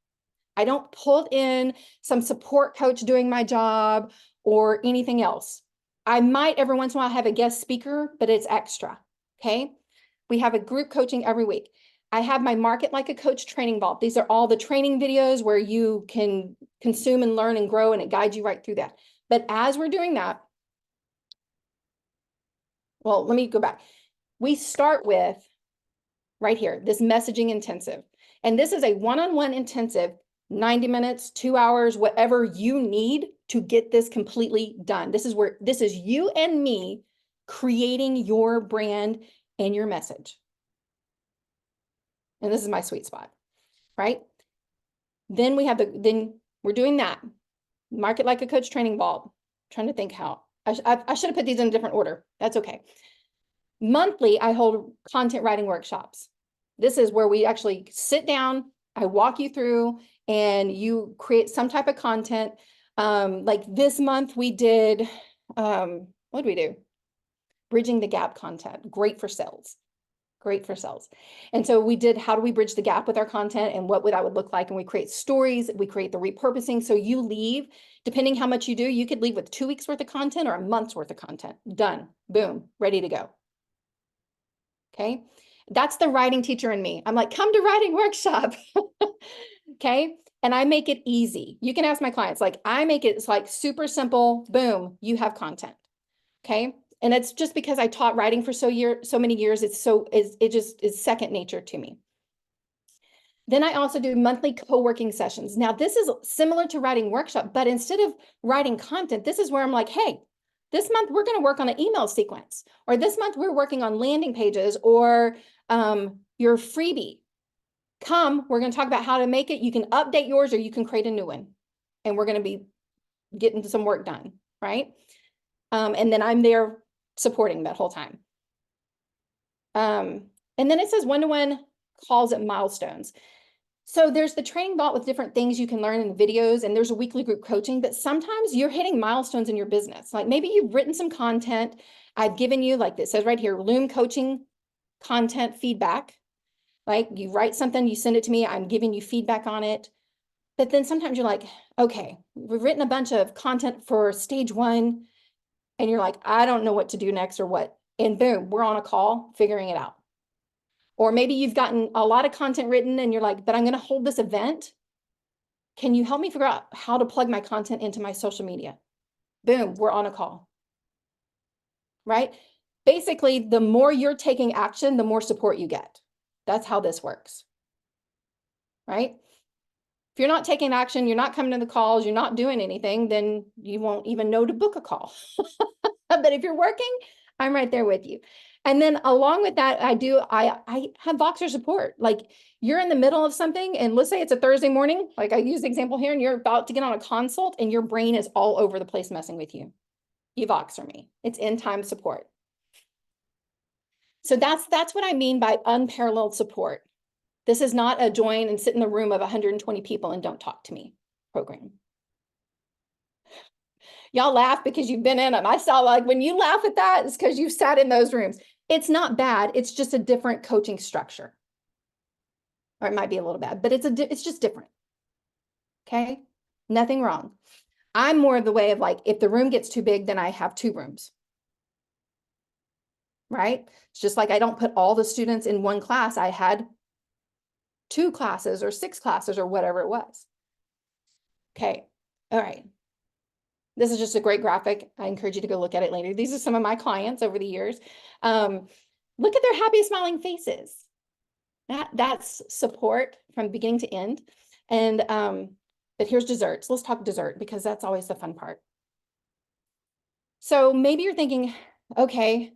I don't pull in some support coach doing my job or anything else. I might every once in a while have a guest speaker, but it's extra, okay? We have a group coaching every week. I have my Market Like a Coach training vault. These are all the training videos where you can consume and learn and grow, and it guides you right through that. But as we're doing that, well, let me go back. We start with right here, this messaging intensive. And this is a one-on-one intensive, 90 minutes, 2 hours, whatever you need to get this completely done. This is you and me creating your brand and your message. And this is my sweet spot, right? Then we're doing that. Market Like a Coach training vault. I'm trying to think how. I should have put these in a different order. That's okay. Monthly, I hold content writing workshops. This is where we actually sit down, I walk you through, and you create some type of content. Like this month we did, what did we do? Bridging the gap content, great for sales. Great for sales. And so we did, how do we bridge the gap with our content and what that would look like? And we create stories, we create the repurposing. So you leave, depending how much you do, you could leave with 2 weeks worth of content or a month's worth of content. Done, boom, ready to go. Okay. That's the writing teacher in me. I'm like, come to writing workshop. Okay. And I make it easy. You can ask my clients, like I make it, it's like super simple, boom, you have content. Okay. And it's just because I taught writing for so many years, it just is second nature to me. Then I also do monthly co-working sessions. Now this is similar to writing workshop, but instead of writing content, this is where I'm like, hey, this month we're going to work on an email sequence, or this month we're working on landing pages or your freebie. We're going to talk about how to make it. You can update yours or you can create a new one. And we're going to be getting some work done, right? And then I'm there supporting that whole time. And then it says one-to-one calls at milestones. So there's the training vault with different things you can learn in the videos, and there's a weekly group coaching, but sometimes you're hitting milestones in your business. Like maybe you've written some content. I've given you, like it says right here, Loom coaching content feedback. Like you write something, you send it to me, I'm giving you feedback on it. But then sometimes you're like, okay, we've written a bunch of content for stage 1, and you're like, I don't know what to do next or what. And boom, we're on a call figuring it out. Or maybe you've gotten a lot of content written and you're like, but I'm going to hold this event. Can you help me figure out how to plug my content into my social media? Boom, we're on a call. Right? Basically, the more you're taking action, the more support you get. That's how this works. Right? If you're not taking action, you're not coming to the calls, you're not doing anything, then you won't even know to book a call. But if you're working, I'm right there with you. And then along with that, I have Voxer support. Like you're in the middle of something, and let's say it's a Thursday morning, like I use the example here, and you're about to get on a consult and your brain is all over the place messing with you. You Voxer me. It's in time support. So that's what I mean by unparalleled support. This is not a join and sit in the room of 120 people and don't talk to me program. Y'all laugh because you've been in them. I saw like when you laugh at that, it's because you've sat in those rooms. It's not bad. It's just a different coaching structure. Or it might be a little bad, but it's just different. Okay. Nothing wrong. I'm more of the way of like, if the room gets too big, then I have 2 rooms. Right? It's just like I don't put all the students in one class. I had 2 classes or 6 classes or whatever it was. Okay. All right. This is just a great graphic. I encourage you to go look at it later. These are some of my clients over the years. Look at their happy, smiling faces. That's support from beginning to end. And but here's desserts. Let's talk dessert because that's always the fun part. So maybe you're thinking, okay,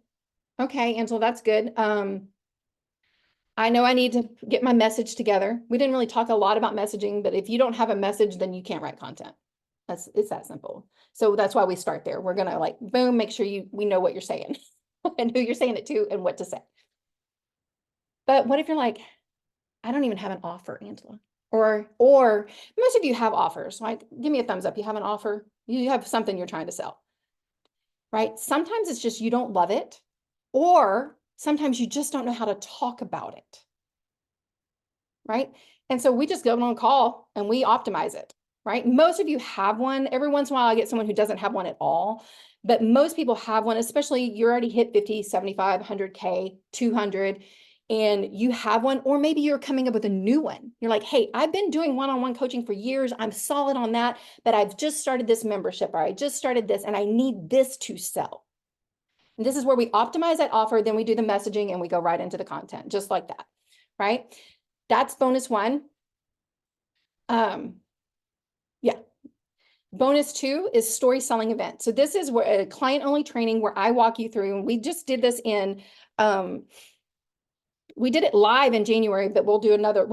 Angela, that's good. I know I need to get my message together. We didn't really talk a lot about messaging, but if you don't have a message, then you can't write content. It's that simple. So that's why we start there. We're gonna like, boom, make sure we know what you're saying and who you're saying it to and what to say. But what if you're like, I don't even have an offer, Angela? Or most of you have offers, like give me a thumbs up. You have an offer, you have something you're trying to sell, right? Sometimes it's just you don't love it, or sometimes you just don't know how to talk about it, right? And so we just go on call and we optimize it, right? Most of you have one. Every once in a while, I get someone who doesn't have one at all, but most people have one, especially you're already hit 50, 75, 100K, 200, and you have one, or maybe you're coming up with a new one. You're like, hey, I've been doing one-on-one coaching for years. I'm solid on that, but I've just started this membership, or I just started this, and I need this to sell. And this is where we optimize that offer. Then we do the messaging and we go right into the content, just like that, right? That's bonus 1. Yeah. Bonus 2 is story selling event. So this is where a client only training where I walk you through, and we just did this in, we did it live in January, but we'll do another,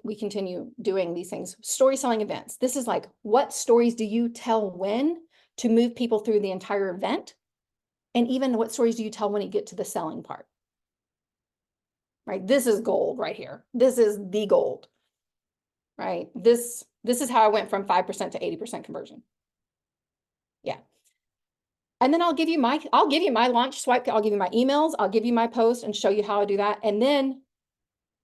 we continue doing these things. Story selling events. This is like, what stories do you tell when to move people through the entire event? And even what stories do you tell when you get to the selling part? Right? This is gold right here. This is the gold, right? This is how I went from 5% to 80% conversion. Yeah. And then I'll give you my launch swipe. I'll give you my emails. I'll give you my post and show you how I do that. And then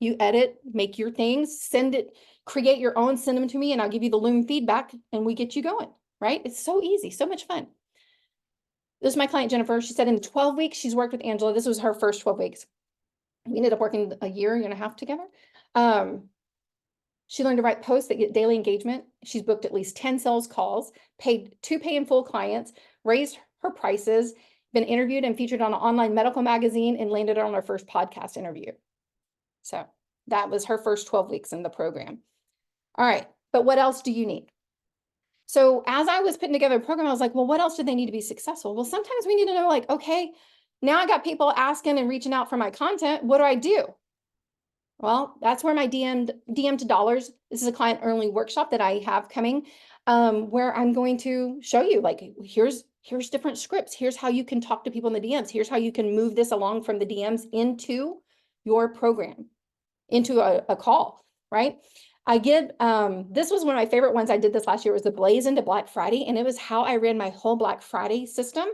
you edit, make your things, send it, create your own, send them to me, and I'll give you the Loom feedback and we get you going, right? It's so easy, so much fun. This is my client, Jennifer. She said in 12 weeks, she's worked with Angela. This was her first 12 weeks. We ended up working a year and a half together. She learned to write posts that get daily engagement. She's booked at least 10 sales calls, paid 2 pay in full clients, raised her prices, been interviewed and featured on an online medical magazine, and landed on her first podcast interview. So that was her first 12 weeks in the program. All right, but what else do you need? So as I was putting together a program, I was like, well, what else do they need to be successful? Well, sometimes we need to know, like, okay, now I got people asking and reaching out for my content. What do I do? Well, that's where my DM to dollars. This is a client only workshop that I have coming, where I'm going to show you, like, here's different scripts. Here's how you can talk to people in the DMs. Here's how you can move this along from the DMs into your program, into a call, right? I give, this was one of my favorite ones. I did this last year. It was the Blaze into Black Friday. And it was how I ran my whole Black Friday system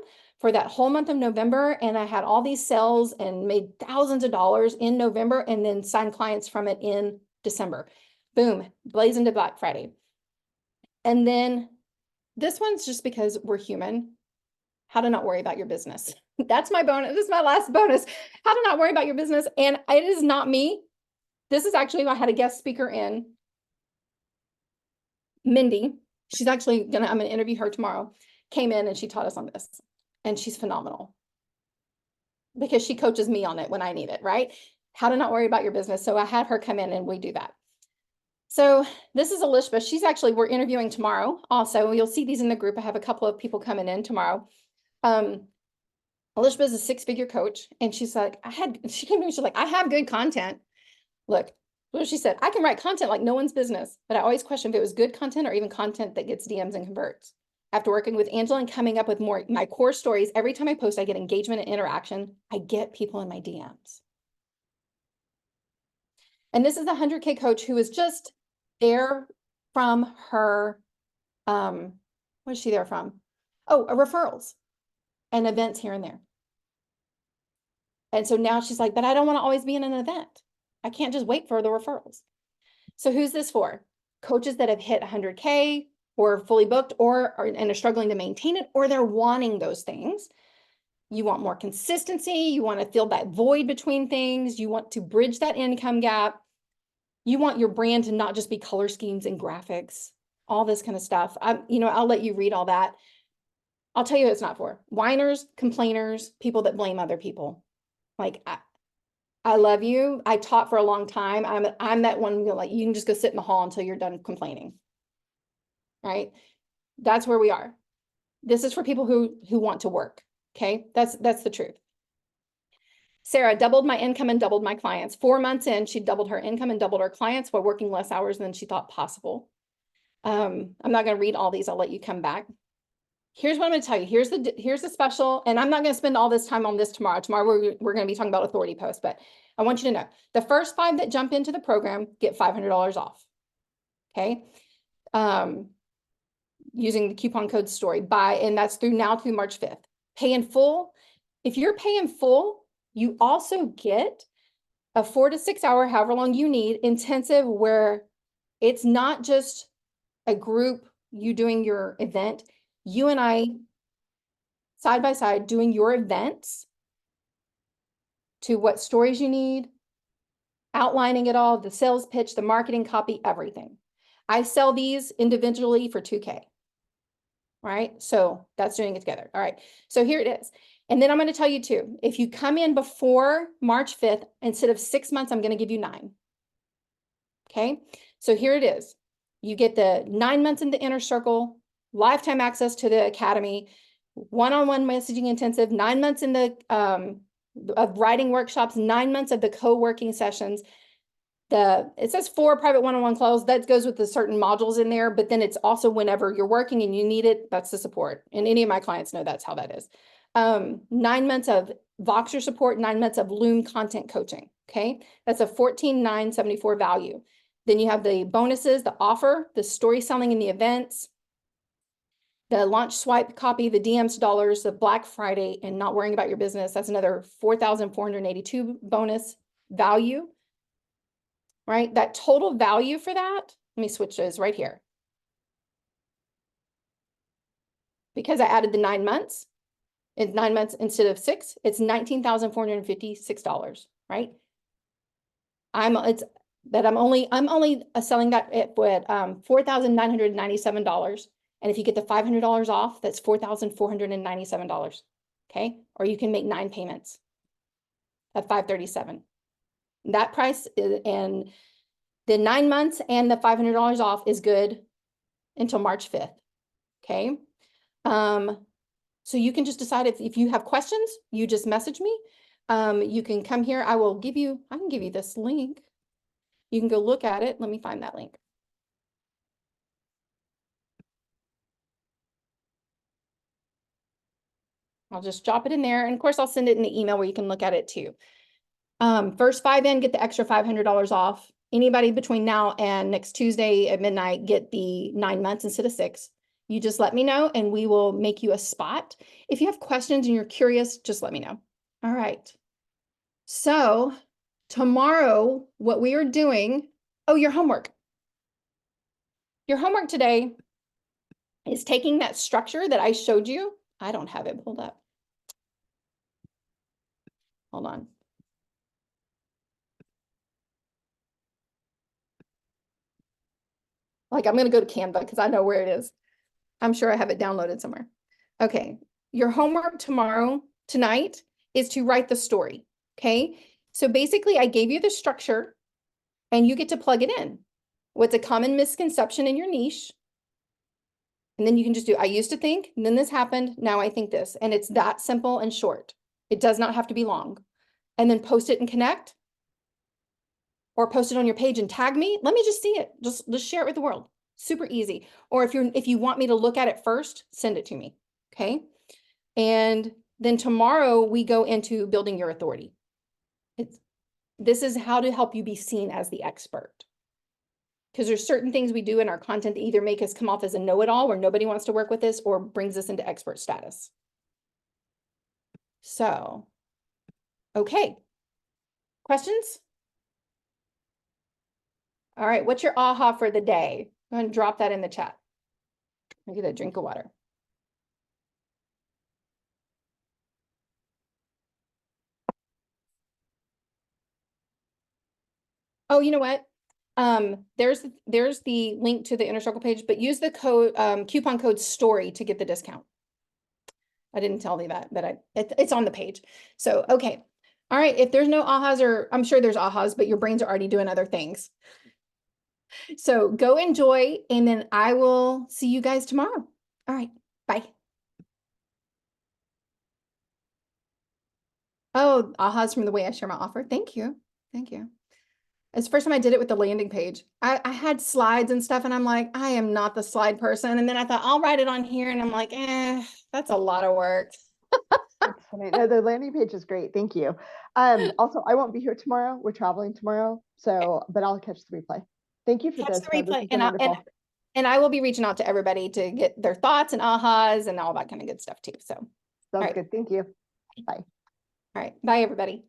for that whole month of November. And I had all these sales and made thousands of dollars in November and then signed clients from it in December. Boom, blaze into Black Friday. And then this one's just because we're human. How to not worry about your business. That's my bonus. This is my last bonus. How to not worry about your business. And it is not me. This is actually, I had a guest speaker in, Mindy. She's actually I'm gonna interview her tomorrow. Came in and she taught us on this. And she's phenomenal. Because she coaches me on it when I need it, right? How to not worry about your business. So I had her come in and we do that. So this is Elishba. We're interviewing tomorrow also. You'll see these in the group. I have a couple of people coming in tomorrow. Elishba is a 6-figure coach. And she's like, she came to me, she's like, I have good content. Look, what she said, I can write content like no one's business, but I always question if it was good content or even content that gets DMs and converts. After working with Angela and coming up with my core stories, every time I post, I get engagement and interaction. I get people in my DMs. And this is a 100K coach who is just there from her, what is she there from? Oh, referrals and events here and there. And so now she's like, but I don't want to always be in an event. I can't just wait for the referrals. So who's this for? Coaches that have hit 100K or fully booked and are struggling to maintain it, or they're wanting those things. You want more consistency. You want to fill that void between things. You want to bridge that income gap. You want your brand to not just be color schemes and graphics, all this kind of stuff. I'll let you read all that. I'll tell you who it's not for. Whiners, complainers, people that blame other people. Like, I love you. I taught for a long time. I'm that one, like, you can just go sit in the hall until you're done complaining. Right? That's where we are. This is for people who want to work. Okay. That's the truth. Sarah doubled my income and doubled my clients. 4 months in, she doubled her income and doubled her clients while working less hours than she thought possible. I'm not going to read all these. I'll let you come back. Here's what I'm going to tell you. Here's the special, and I'm not going to spend all this time on this tomorrow. Tomorrow we're going to be talking about authority posts, but I want you to know the first 5 that jump into the program get $500 off. Okay. Using the coupon code STORY and that's through March 5th. Pay in full. If you're paying full, you also get a 4 to 6 hour, however long you need, intensive, where it's not just a group, you doing your event, you and I side by side doing your events to what stories you need, outlining it all, the sales pitch, the marketing copy, everything. I sell these individually for $2K. Right? So that's doing it together. All right. So here it is. And then I'm going to tell you too, if you come in before March 5th, instead of 6 months, I'm going to give you 9. Okay. So here it is. You get the 9 months in the inner circle, lifetime access to the academy, one-on-one messaging intensive, 9 months in the of writing workshops, 9 months of the co-working sessions. It says 4 private one-on-one calls. That goes with the certain modules in there, but then it's also whenever you're working and you need it, that's the support. And any of my clients know that's how that is. 9 months of Voxer support, 9 months of Loom content coaching. Okay. That's a $14,974 value. Then you have the bonuses, the offer, the story selling in the events, the launch swipe copy, the DMs dollars, the Black Friday, and not worrying about your business. That's another $4,482 bonus value. Right? That total value for that, let me switch those right here. Because I added the 9 months, in 9 months instead of 6, it's $19,456, right? I'm only selling that at $4,997. And if you get the $500 off, that's $4,497. Okay. Or you can make 9 payments at $537. That price is, and the 9 months and the $500 off is good until March 5th. Okay. So you can just decide if you have questions, you just message me. You can come here. I can give you this link. You can go look at it. Let me find that link. I'll just drop it in there. And of course, I'll send it in the email where you can look at it too. First 5 in, get the extra $500 off. Anybody between now and next Tuesday at midnight, get the 9 months instead of 6. You just let me know and we will make you a spot. If you have questions and you're curious, just let me know. All right. So tomorrow, what we are doing, oh, your homework. Your homework today is taking that structure that I showed you. I don't have it pulled up. Hold on. Like I'm going to go to Canva because I know where it is. I'm sure I have it downloaded somewhere. Okay. Your homework tonight is to write the story. Okay. So basically I gave you the structure and you get to plug it in. What's a common misconception in your niche? And then you can just do, I used to think, and then this happened. Now I think this, and it's that simple and short. It does not have to be long. And then post it and connect, or post it on your page and tag me. Let me just see it. Just share it with the world. Super easy. Or if you want me to look at it first, send it to me. Okay. And then tomorrow we go into building your authority. This is how to help you be seen as the expert. Because there's certain things we do in our content that either make us come off as a know-it-all where nobody wants to work with us or brings us into expert status. So, okay. Questions? All right, what's your aha for the day? Go ahead and drop that in the chat. I'll get a drink of water. Oh, you know what? There's the link to the Inner Circle page, but use the code coupon code STORY to get the discount. I didn't tell you that, but it's on the page. So, okay. All right. If there's no ahas, or I'm sure there's ahas, but your brains are already doing other things. So go enjoy, and then I will see you guys tomorrow. All right. Bye. Oh, ahas from the way I share my offer. Thank you. Thank you. It's the first time I did it with the landing page. I had slides and stuff, and I'm like, I am not the slide person. And then I thought, I'll write it on here. And I'm like, that's a lot of work. That's funny. No, the landing page is great. Thank you. Also, I won't be here tomorrow. We're traveling tomorrow. So, but I'll catch the replay. Thank you for Catch this. the This replay. has been wonderful. And I will be reaching out to everybody to get their thoughts and ahas and all that kind of good stuff too. So, Sounds good. Thank you. Bye. All right. Bye, everybody.